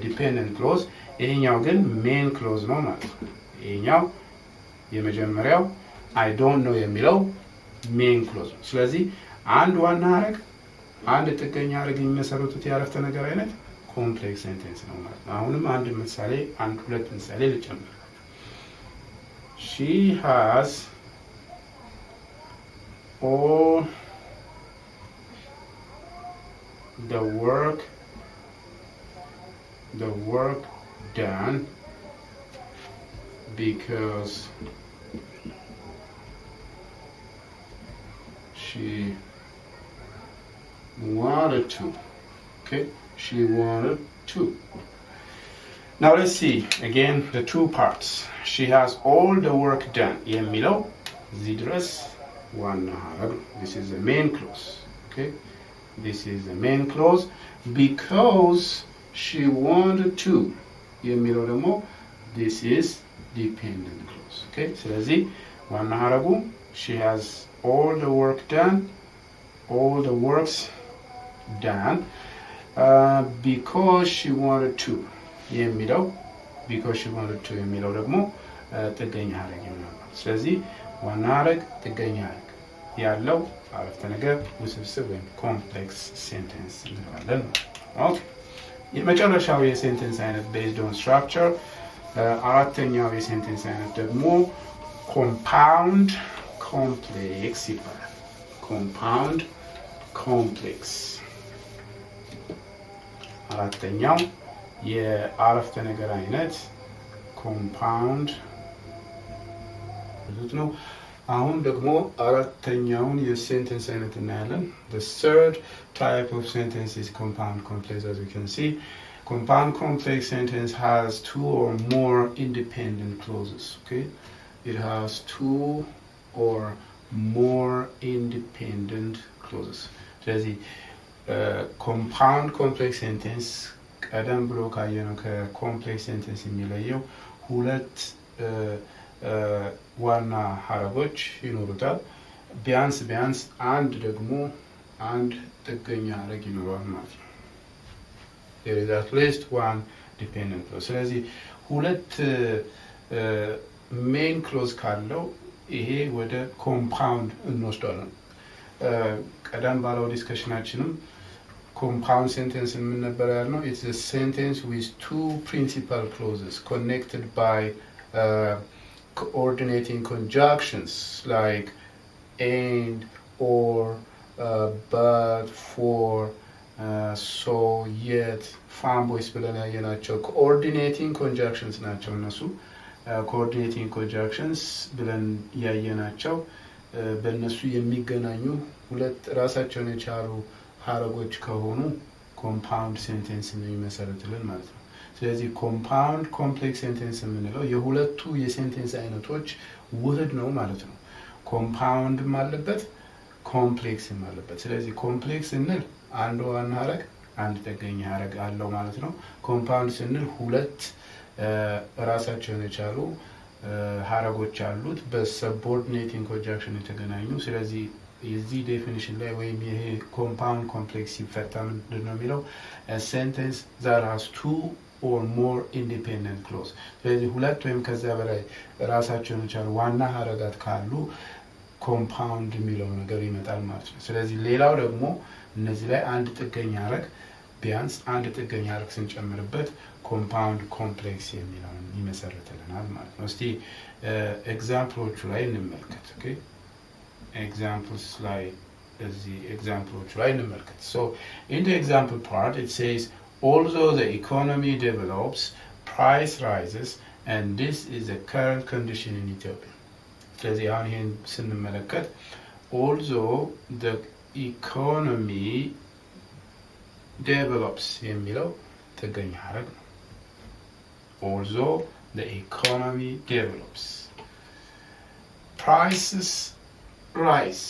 dependent clause. ይሄኛው ግን main clause ነው ማለት ነው። ይሄኛው የመጀመሪያው I don't know የሚለው main clause ነው። ስለዚህ አንድ ዋና ሐረግ አንድ ጥገኛ ሐረግ የሚመሰረቱት የአረፍተ ነገር አይነት ኮምፕሌክስ ሴንቴንስ ነው ማለት ነው። አሁንም ሁለት ምሳሌ ልጨምር። She has all the work done because she wanted to. Okay, she wanted to. Now let's see again the two parts. She has all the work done የሚለው እዚህ ድረስ ዋና ሐረግ ነው። This is the main clause. Okay, this is the main clause because she wanted to የሚለው ደግሞ this is dependent clause. Okay, ስለዚህ ዋና ሐረጉ she has all the work done, all the works done because she wanted to የሚለው because she wanted to የሚለው ደግሞ ጥገኛ ሐረግ ይሆናል። ስለዚህ ዋና ሐረግ ጥገኛ ሐረግ ያለው አረፍተ ነገር ውስብስብ ወይም ኮምፕሌክስ ሴንቴንስ እንለዋለን። ኦኬ የመጨረሻው የሴንቴንስ አይነት based on structure አራተኛው የሴንቴንስ አይነት ደግሞ ኮምፓውንድ ኮምፕሌክስ ይባላል። ኮምፓውንድ ኮምፕሌክስ አራተኛው የአረፍተ ነገር አይነት ኮምፓውንድ ነው። አሁን ደግሞ አራተኛውን የሴንቴንስ አይነት እናያለን። The third type of sentence is compound complex. As you can see, compound complex sentence has two or more independent clauses. Okay, it has two or more independent clauses. ስለዚህ compound complex sentence ቀደም ብሎ ካየነው ከኮምፕሌክስ ሴንቴንስ የሚለየው ሁለት ዋና ሐረጎች ይኖሩታል። ቢያንስ አንድ ደግሞ አንድ ጥገኛ ሐረግ ይኖረዋል ማለት ነው። there is at least one dependent clause. ስለዚህ ሁለት ሜን ክሎዝ ካለው ይሄ ወደ ኮምፓውንድ እንወስዳለን። ቀደም ባለው ዲስከሽናችንም compound sentence ምን ነበር ያልነው? It's a sentence with two principal clauses connected by coordinating conjunctions like and, or, but, for, so, yet, fanboys ብለን ያየናቸው coordinating conjunctions ናቸው። እነሱ coordinating conjunctions ብለን ያየናቸው በእነሱ የሚገናኙ ሁለት ራሳቸውን የቻሉ ሐረጎች ከሆኑ ኮምፓውንድ ሴንቴንስ የሚመሰረትልን ማለት ነው። ስለዚህ ኮምፓውንድ ኮምፕሌክስ ሴንቴንስ የምንለው የሁለቱ የሴንቴንስ አይነቶች ውህድ ነው ማለት ነው። ኮምፓውንድም አለበት ኮምፕሌክስም አለበት። ስለዚህ ኮምፕሌክስ ስንል አንድ ዋና ሐረግ አንድ ጥገኛ ሐረግ አለው ማለት ነው። ኮምፓውንድ ስንል ሁለት ራሳቸውን የቻሉ ሀረጎች አሉት በሰቦርዲኔቲንግ ኮንጃንክሽን የተገናኙ። ስለዚህ የዚህ ዴፊኒሽን ላይ ወይም ይሄ ኮምፓውንድ ኮምፕሌክስ ሲፈታ ምንድን ነው የሚለው ሴንቴንስ that has two or more independent clause። ስለዚህ ሁለት ወይም ከዛ በላይ ራሳቸውን የቻሉ ዋና ሀረጋት ካሉ ኮምፓውንድ የሚለው ነገር ይመጣል ማለት ነው። ስለዚህ ሌላው ደግሞ እነዚህ ላይ አንድ ጥገኛ ሀረግ ቢያንስ አንድ ጥገኛ ሀረግ ስንጨምርበት ኮምፓውንድ ኮምፕሌክስ የሚለውን ይመሰርትልናል ማለት ነው። እስቲ ኤግዛምፕሎቹ ላይ እንመልከት። ኦኬ ኤግዛምፕልስ ላይ እዚህ ኤግዛምፕሎቹ ላይ እንመልከት። So in the example part it says although the economy develops, price rises and this is the current condition in Ethiopia. ስለዚህ አሁን ይሄን ስንመለከት although the economy develops የሚለው ጥገኛ ሀረግ ነው። although the economy develops, prices rise,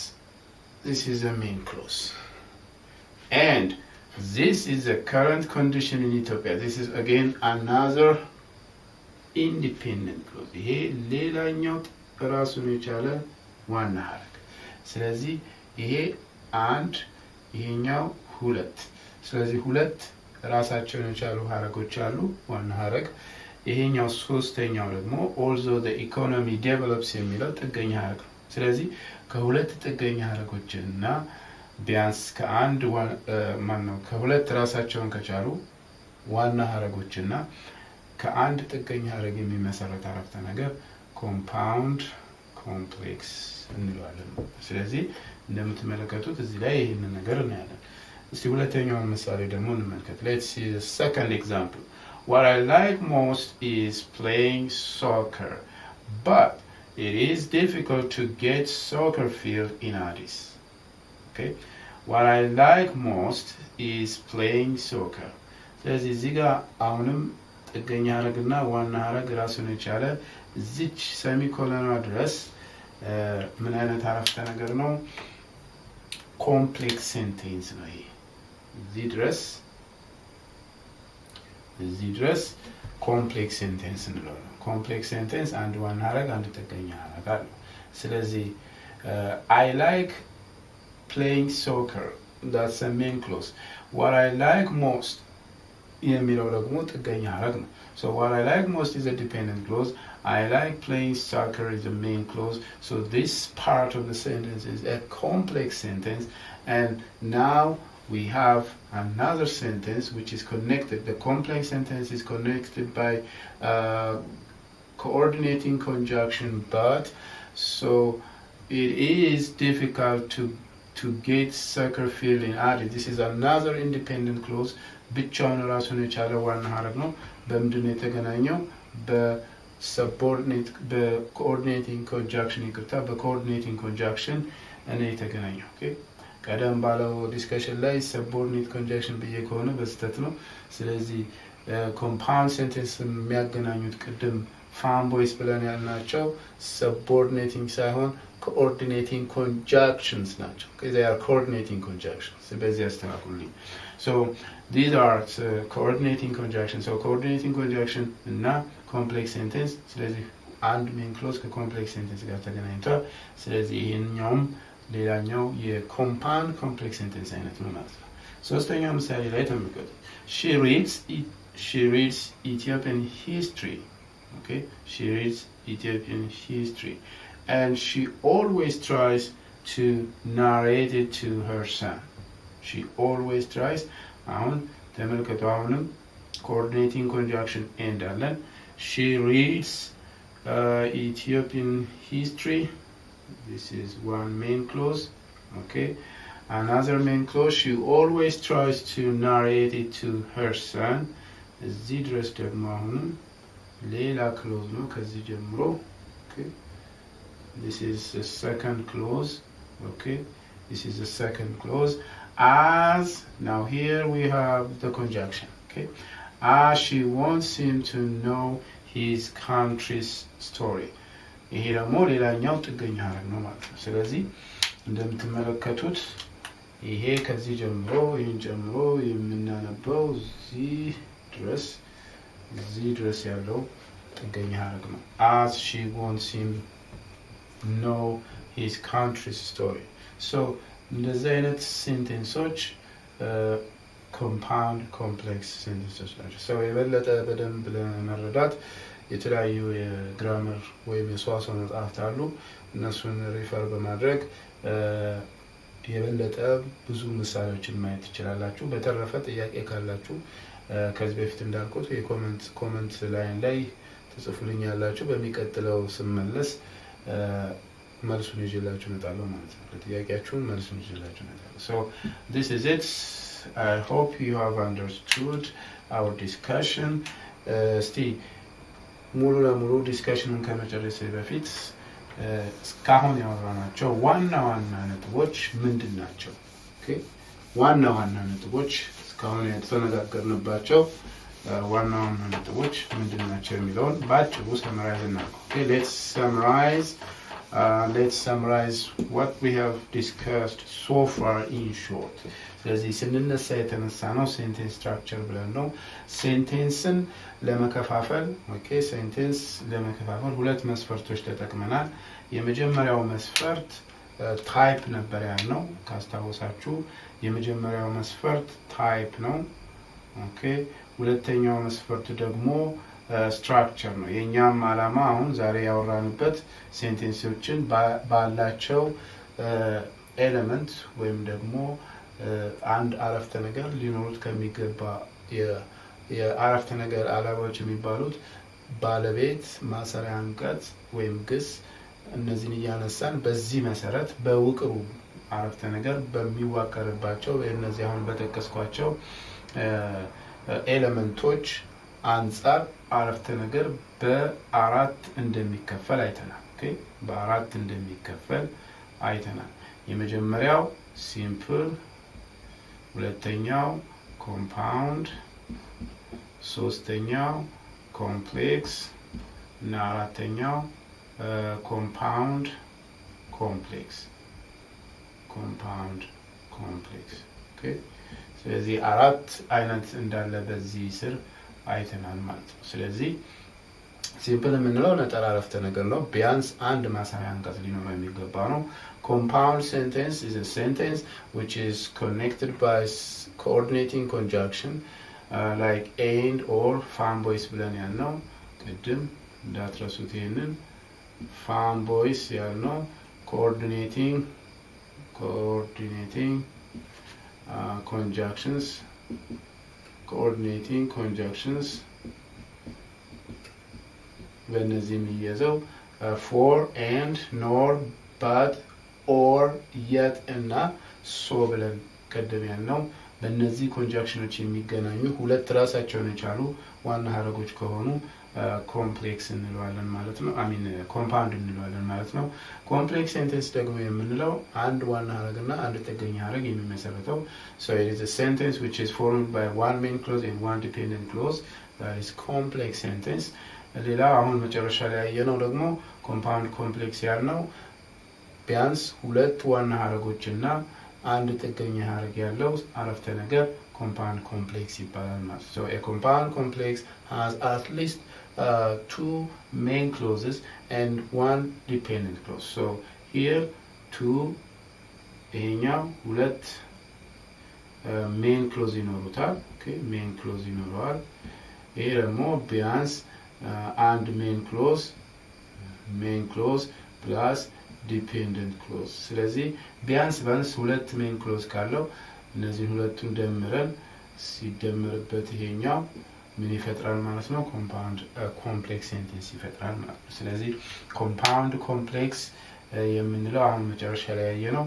this is the main clause, and this is the current condition in Ethiopia. This is again another independent clause. ይሄ ሌላኛው ራሱን የቻለ ዋና ሀረግ። ስለዚህ ይሄ አንድ ይሄኛው ሁለት። ስለዚህ ሁለት ራሳቸውን የቻሉ ሀረጎች አሉ ዋና ሀረግ። ይሄኛው ሶስተኛው ደግሞ although the economy develops የሚለው ጥገኛ ሀረግ ነው። ስለዚህ ከሁለት ጥገኛ ሀረጎችና ቢያንስ ከሁለት ራሳቸውን ከቻሉ ዋና ሀረጎችና ከአንድ ጥገኛ ሀረግ የሚመሰረት አረፍተ ነገር ኮምፓውንድ ኮምፕሌክስ እንለዋለን። ስለዚህ እንደምትመለከቱት እዚህ ላይ ይህንን ነገር እናያለን። እስቲ ሁለተኛውን ምሳሌ ደግሞ እንመልከት። Let's see the second example. What I like most is playing soccer, but it is difficult to get soccer field in Addis. Okay? What I like most is playing soccer. ስለዚህ እዚህ ጋር አሁንም ጥገኛ ሀረግና ዋና ሀረግ ራሱን የቻለ እዚች ሰሚኮለኗ ድረስ ምን አይነት አረፍተ ነገር ነው? ኮምፕሌክስ ሴንቴንስ ነው። ይሄ እዚህ ድረስ ኮምፕሌክስ ሴንቴንስ እንለዋለን። ኮምፕሌክስ ሴንቴንስ አንድ ዋና ሀረግ አንድ ጥገኛ ሀረግ አለው። ስለዚህ I like playing soccer, that's the main clause. What I like most የሚለው ደግሞ ጥገኛ ሀረግ ነው። So what I like most is a dependent clause. I like playing soccer is the main clause. So this part of the sentence is a complex sentence, and now we have another sentence which is connected. The complex sentence is connected by coordinating conjunction, but so it is difficult to get soccer field in Addis. This is another independent clause. ብቻውን ራሱን የቻለ ዋና ሀረግ ነው። በምንድን ነው የተገናኘው? በኮኦርዲኔቲንግ ኮንጃንክሽን በኮኦርዲኔቲንግ ኮንጃንክሽን እኔ የተገናኘው። ኦኬ ቀደም ባለው ዲስከሽን ላይ ሰቦርዲኔት ኮንጃንክሽን ብዬ ከሆነ በስተት ነው። ስለዚህ ኮምፓውንድ ሴንቴንስ የሚያገናኙት ቅድም ፋንቦይስ ብለን ያልናቸው ሰቦርዲኔቲንግ ሳይሆን coordinating conjunctions ናቸው። they are coordinating conjunctions። በዚህ ያስተካክሉልኝ። So these are coordinating conjunctions. So coordinating conjunction እና complex sentence። ስለዚህ አንድ main clause ከcomplex sentence ጋር ተገናኝቷል። ስለዚህ ይሄኛውም ሌላኛው የኮምፓውንድ ኮምፕሌክስ ሴንቴንስ አይነት ነው ማለት ነው። ሶስተኛው ምሳሌ ላይ ተመልከቱ። She reads Ethiopian history. Okay? She reads Ethiopian history. And she always tries to narrate it to her son. She always tries. አሁን ተመልከቱ። አሁንም coordinating conjunction እንዳለን she reads Ethiopian history. This is one main clause. Okay. Another main clause, she always tries to narrate it to her son. እዚህ ድረስ ደግሞ አሁንም ሌላ ክሎዝ ነው ከዚህ ጀምሮ። Okay. This is the second clause. Okay, this is the second clause. As now here we have the conjunction. Okay, as she wants him to know his country's story. ይሄ ደግሞ ሌላኛው ጥገኛ ሀረግ ነው ማለት ነው። ስለዚህ እንደምትመለከቱት ይሄ ከዚህ ጀምሮ ይሄን ጀምሮ የምናነበው እዚህ ድረስ እዚህ ድረስ ያለው ጥገኛ ሀረግ ነው። as she wants him know his country's story. so እንደዚህ አይነት ሴንቴንሶች ኮምፓውንድ ኮምፕሌክስ ሴንቴንሶች ናቸው። ሰው የበለጠ በደንብ ለመረዳት የተለያዩ የግራመር ወይም የሰዋሰው መጽሐፍት አሉ። እነሱን ሪፈር በማድረግ የበለጠ ብዙ ምሳሌዎችን ማየት ትችላላችሁ። በተረፈ ጥያቄ ካላችሁ ከዚህ በፊት እንዳልኩት የኮመንት ላይን ላይ ትጽፉልኛላችሁ። በሚቀጥለው ስመለስ መልሱን ይዤላችሁ እመጣለሁ ማለት ነው። ለጥያቄያችሁን መልሱን ይዤላችሁ እመጣለሁ። so this is it. I hope you have understood our discussion. እስቲ ሙሉ ለሙሉ ዲስከሽኑን ከመጨረሴ በፊት እስካሁን ያወራናቸው ዋና ዋና ነጥቦች ምንድን ናቸው? ዋና ዋና ነጥቦች እስካሁን የተነጋገርንባቸው ዋና ዋና ነጥቦች ምንድን ናቸው የሚለውን በአጭሩ ሰምራይዝ እናድርገው። let's summarize what we have discussed so far in short. ስለዚህ ስንነሳ የተነሳ ነው ሴንቴንስ ስትራክቸር ብለን ነው። ሴንቴንስን ለመከፋፈል ሴንቴንስ ለመከፋፈል ሁለት መስፈርቶች ተጠቅመናል። የመጀመሪያው መስፈርት ታይፕ ነበር ያልነው ካስታወሳችሁ። የመጀመሪያው መስፈርት ታይፕ ነው። ሁለተኛው መስፈርት ደግሞ ስትራክቸር ነው። የኛም ዓላማ አሁን ዛሬ ያወራንበት ሴንቴንሶችን ባላቸው ኤሌመንት ወይም ደግሞ አንድ አረፍተ ነገር ሊኖሩት ከሚገባ የአረፍተ ነገር ዓላማዎች የሚባሉት ባለቤት፣ ማሰሪያ አንቀጽ ወይም ግስ፣ እነዚህን እያነሳን በዚህ መሰረት በውቅሩ አረፍተ ነገር በሚዋቀርባቸው እነዚህ አሁን በጠቀስኳቸው ኤሌመንቶች አንጻር አረፍተ ነገር በአራት እንደሚከፈል አይተናል። በአራት እንደሚከፈል አይተናል። የመጀመሪያው ሲምፕል፣ ሁለተኛው ኮምፓውንድ፣ ሶስተኛው ኮምፕሌክስ እና አራተኛው ኮምፓውንድ ኮምፕሌክስ። ስለዚህ አራት አይነት እንዳለ በዚህ ስር አይተናል ማለት ነው። ስለዚህ ሲምፕል የምንለው ነጠላ አረፍተ ነገር ነው። ቢያንስ አንድ ማሰሪያ አንቀጽ ሊኖረው የሚገባ ነው። Compound sentence is a sentence which is connected by coordinating conjunction like and or farm boys ብለን ያልነው ቅድም እንዳትረሱት። ይሄንን farm boys ያልነው coordinating conjunctions በእነዚህ የሚያዘው for and nor but or yet እና so ብለን ቀደም ያልነው በእነዚህ ኮንጃክሽኖች የሚገናኙ ሁለት ራሳቸውን የቻሉ ዋና ሀረጎች ከሆኑ ኮምፕሌክስ እንለዋለን ማለት ነው። ኮምፓውንድ እንለዋለን ማለት ነው። ኮምፕሌክስ ሴንቴንስ ደግሞ የምንለው አንድ ዋና ሀረግና አንድ ጥገኛ ሀረግ የሚመሰረተው so it is a sentence which is formed by one main clause and one dependent clause, that is complex sentence. ሌላ አሁን መጨረሻ ላይ ያየነው ደግሞ ኮምፓውንድ ኮምፕሌክስ ያልነው ቢያንስ ሁለት ዋና ሀረጎችና አንድ ጥገኛ ሀረግ ያለው አረፍተ ነገር compound complex ይባላል ማለት ነው። So a compound complex has at least two main clauses and one dependent clause. So here two ይሄኛው ሁለት main clause ይኖሩታል። main clause ይኖረዋል። ይሄ ደግሞ ቢያንስ አንድ main clause plus dependent clause። ስለዚህ ቢያንስ ሁለት main clause ካለው እነዚህ ሁለቱን ደምረን ሲደመርበት ይሄኛው ምን ይፈጥራል ማለት ነው? ኮምፓውንድ ኮምፕሌክስ ሴንቴንስ ይፈጥራል ማለት ነው። ስለዚህ ኮምፓውንድ ኮምፕሌክስ የምንለው አሁን መጨረሻ ላይ ያየነው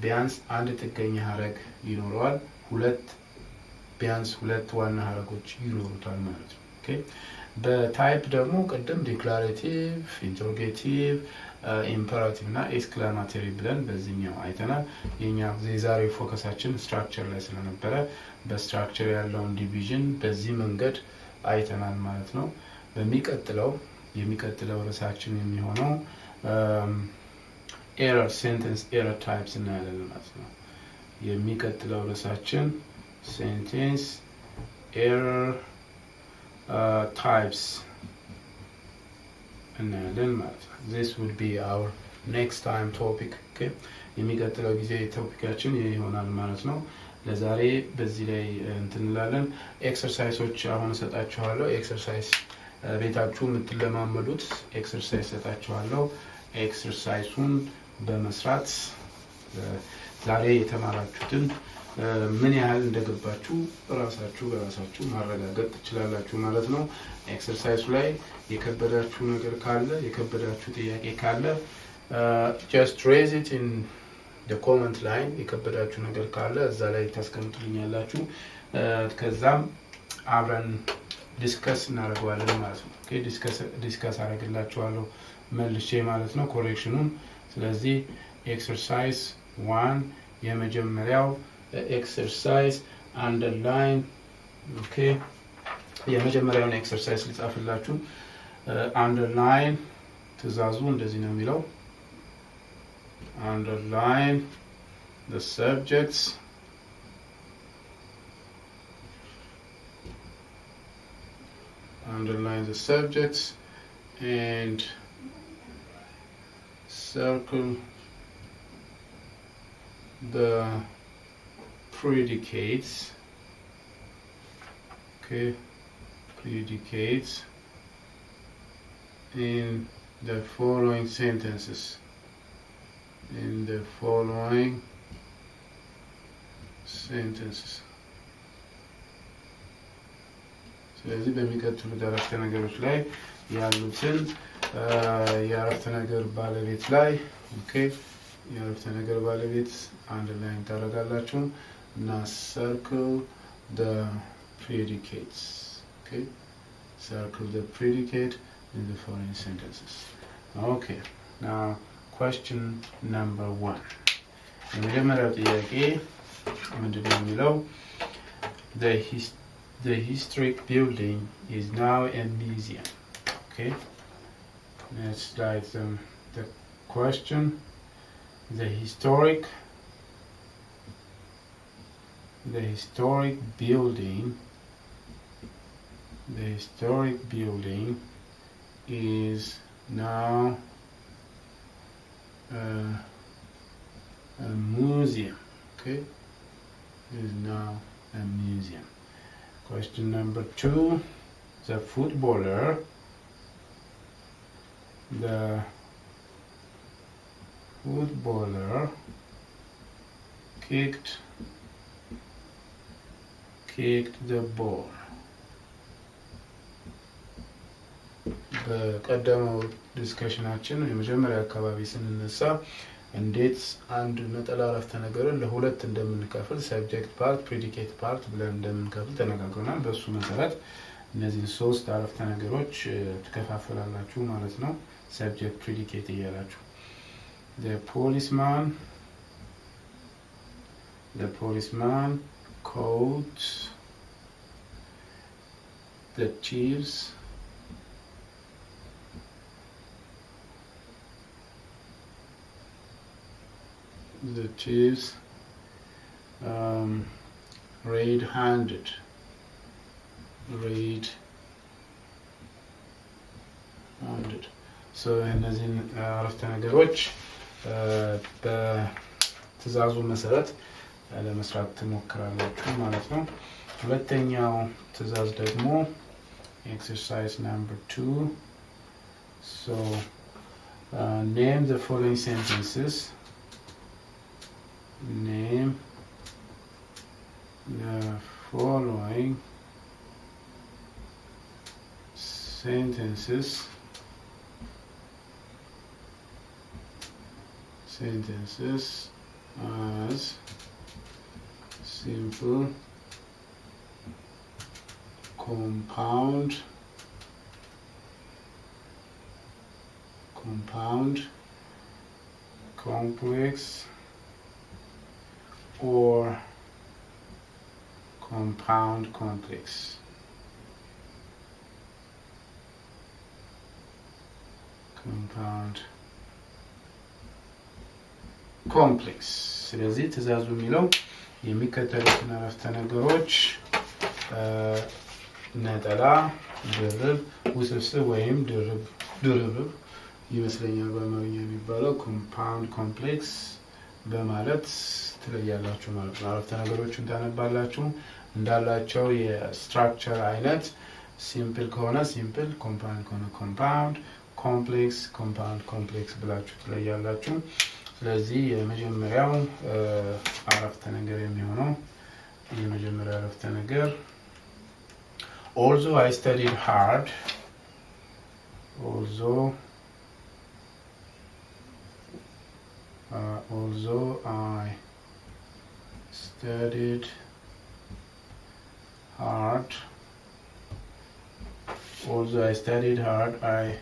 ቢያንስ አንድ ጥገኛ ሀረግ ይኖረዋል፣ ቢያንስ ሁለት ዋና ሀረጎች ይኖሩታል ማለት ነው። በታይፕ ደግሞ ቅድም ዲክላሬቲቭ፣ ኢንተሮጌቲቭ፣ ኢምፐራቲቭ እና ኤክስክላማቶሪ ብለን በዚህኛው አይተናል። የዛሬው ፎከሳችን ስትራክቸር ላይ ስለነበረ በስትራክቸር ያለውን ዲቪዥን በዚህ መንገድ አይተናል ማለት ነው። የሚቀጥለው ርዕሳችን የሚሆነው ኤረር ሴንቴንስ ኤረር ታይፕስ እናያለን ማለት ነው። የሚቀጥለው ርዕሳችን ሴንቴንስ ኤረር types እናያለን ማለት ነው። This would be our next time topic. Okay, የሚቀጥለው ጊዜ ቶፒካችን ይሆናል ማለት ነው። ለዛሬ በዚህ ላይ እንትንላለን። ኤክሰርሳይሶች አሁን ሰጣችኋለሁ። ኤክሰርሳይዝ ቤታችሁ የምትለማመዱት ኤክሰርሳይዝ ሰጣችኋለሁ። ኤክሰርሳይሱን በመስራት ዛሬ የተማራችሁትን ምን ያህል እንደገባችሁ በራሳችሁ ማረጋገጥ ትችላላችሁ ማለት ነው። ኤክሰርሳይሱ ላይ የከበዳችሁ ነገር ካለ የከበዳችሁ ጥያቄ ካለ just raise it in the comment line። የከበዳችሁ ነገር ካለ እዛ ላይ ታስቀምጡልኛላችሁ። ከዛም አብረን ዲስከስ እናደርገዋለን ማለት ነው። ኦኬ ዲስከስ አደርግላችኋለሁ መልሼ ማለት ነው ኮሬክሽኑን። ስለዚህ ኤክሰርሳይዝ 1 የመጀመሪያው ኤክሰርሳይዝ አንደርላይን። ኦኬ የመጀመሪያውን ኤክሰርሳይዝ ልጻፍላችሁ። አንደርላይን ትእዛዙ እንደዚህ ነው የሚለው underline the subjects and circle the predicates. Okay, predicates in the following sentences. ስለዚህ በሚቀጥሉት አረፍተ ነገሮች ላይ ያሉትን የአረፍተ ነገር ባለቤት ላይ ኦኬ የአረፍተ ነገር ባለቤት አንድ ላይ ታደርጋላችሁ እና circle the predicates. Okay, circle the predicate in the following sentences. Okay, now question number 1. የመጀመሪያው ጥያቄ ምንድነው የሚለው the historic building is now a museum. Okay, let's write the question. The historic building is now a museum. Okay, is now a museum. Question number 2. The footballer kicked the ball. በቀደመው ዲስከሽናችን የመጀመሪያ አካባቢ ስንነሳ እንዴት አንድ ነጠላ አረፍተ ነገርን ለሁለት እንደምንከፍል ሰብጀክት ፓርት ፕሬዲኬት ፓርት ብለን እንደምንከፍል ተነጋግረናል። በሱ መሰረት እነዚህ ሶስት አረፍተ ነገሮች ትከፋፈላላችሁ ማለት ነው። ሰብጀክት ፕሬዲኬት እያላችሁ the policeman caught the thieves red-handed. So እነዚህን አረፍተ ነገሮች በትእዛዙ መሰረት ለመስራት ትሞክራላችሁ ማለት ነው። ሁለተኛው ትእዛዝ ደግሞ exercise number 2. So name the following sentences. Name the following sentences as simple, compound, complex, or compound complex. ኮምፕሌክስ። ስለዚህ ትእዛዙ የሚለው የሚከተሉትን አረፍተ ነገሮች ነጠላ ድርብ ውስብስብ ወይም ድርብርብ ይመስለኛል በአማርኛ የሚባለው ኮምፓውንድ ኮምፕሌክስ በማለት ትለያላችሁ ማለት ነው። አረፍተ ነገሮችን ታነባላችሁ እንዳላቸው የስትራክቸር አይነት ሲምፕል ከሆነ ሲምፕል፣ ኮምፓውንድ ከሆነ ኮምፓውንድ፣ ኮምፕሌክስ ኮምፓውንድ ኮምፕሌክስ ብላችሁ ትለያላችሁ። ስለዚህ የመጀመሪያው አረፍተ ነገር የሚሆነው የመጀመሪያው አረፍተ ነገር although I studied hard, although I studied hard, although I studied hard, I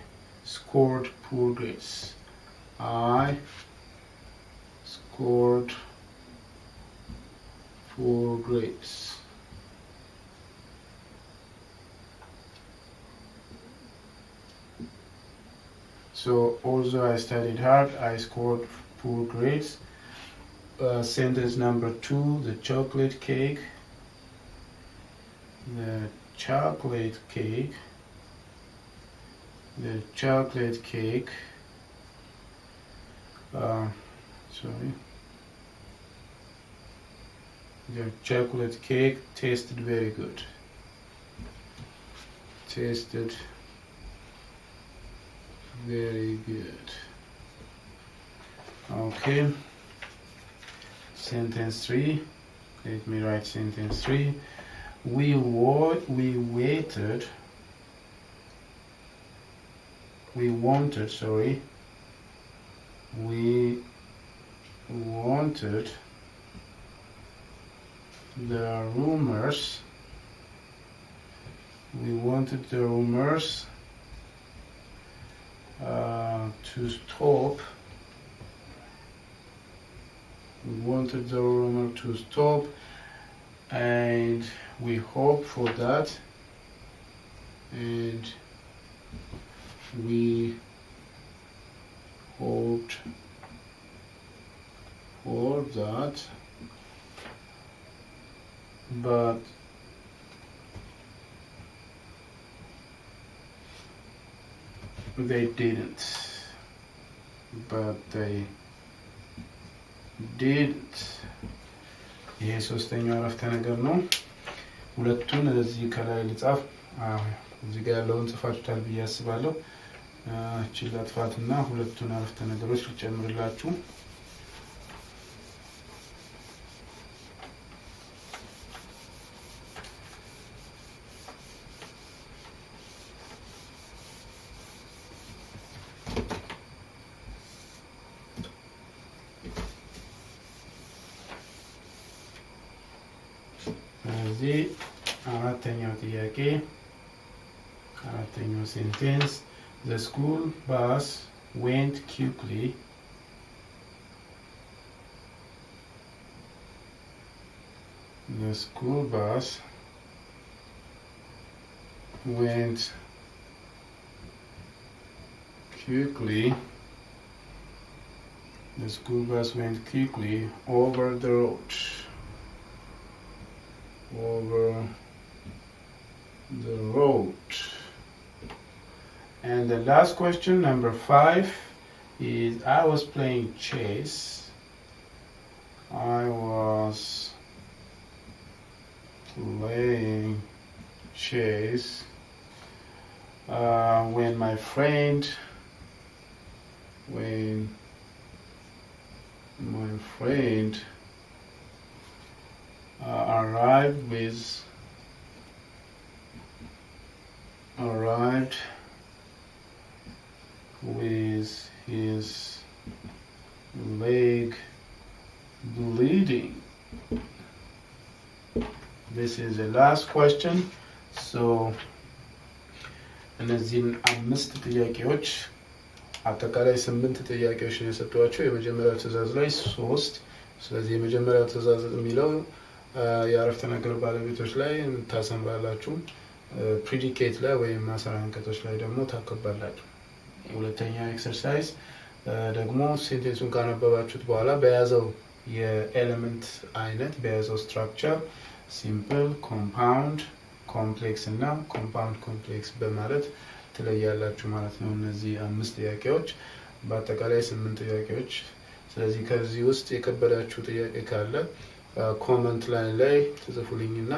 scored poor grades. I scored poor grades. So, although I studied hard, I scored poor grades. Sentence number 2, the chocolate cake. The chocolate cake. The chocolate cake. The chocolate cake tasted very good. Tasted very good. Okay. Sentence 3. Let me write sentence 3. We wanted. We wanted the rumors. We wanted the rumors to stop. We wanted the rumor to stop, and we hope for that. And we hoped for that, but they didn't. ይሄ ሶስተኛው አረፍተ ነገር ነው። ሁለቱን እዚህ ከላይ ልጻፍ። እዚህ ጋር ያለውን ጽፋችሁታል ብዬ አስባለሁ። እቺ ላጥፋትና ሁለቱን አረፍተ ነገሮች ልጨምርላችሁ። እዚህ አራተኛው ጥያቄ አራተኛው ሴንቴንስ the school bus went quickly the school bus went quickly the school bus went quickly over the road And the last question, number 5, is I was playing chess. I was playing chess when my friend arrived with his leg bleeding. This is the last question. So እነዚህን 5 ጥያቄዎች አጠቃላይ 8 ጥያቄዎች ነው የሰጧቸው። የመጀመሪያው ትዕዛዝ ላይ 3። ስለዚህ የመጀመሪያው ትዕዛዝ የሚለው የአረፍተ ነገር ባለቤቶች ላይ ታሰምራላችሁ፣ ፕሪዲኬት ላይ ወይም ማሰሪያ አንቀጾች ላይ ደግሞ ታከባላችሁ። ሁለተኛ ኤክሰርሳይዝ ደግሞ ሴንቴንሱን ካነበባችሁት በኋላ በያዘው የኤሌመንት አይነት በያዘው ስትራክቸር ሲምፕል፣ ኮምፓውንድ፣ ኮምፕሌክስ እና ኮምፓውንድ ኮምፕሌክስ በማለት ትለያላችሁ ማለት ነው። እነዚህ 5 ጥያቄዎች በአጠቃላይ 8 ጥያቄዎች። ስለዚህ ከዚህ ውስጥ የከበዳችሁ ጥያቄ ካለ ኮመንት ላይ ትጽፉልኝና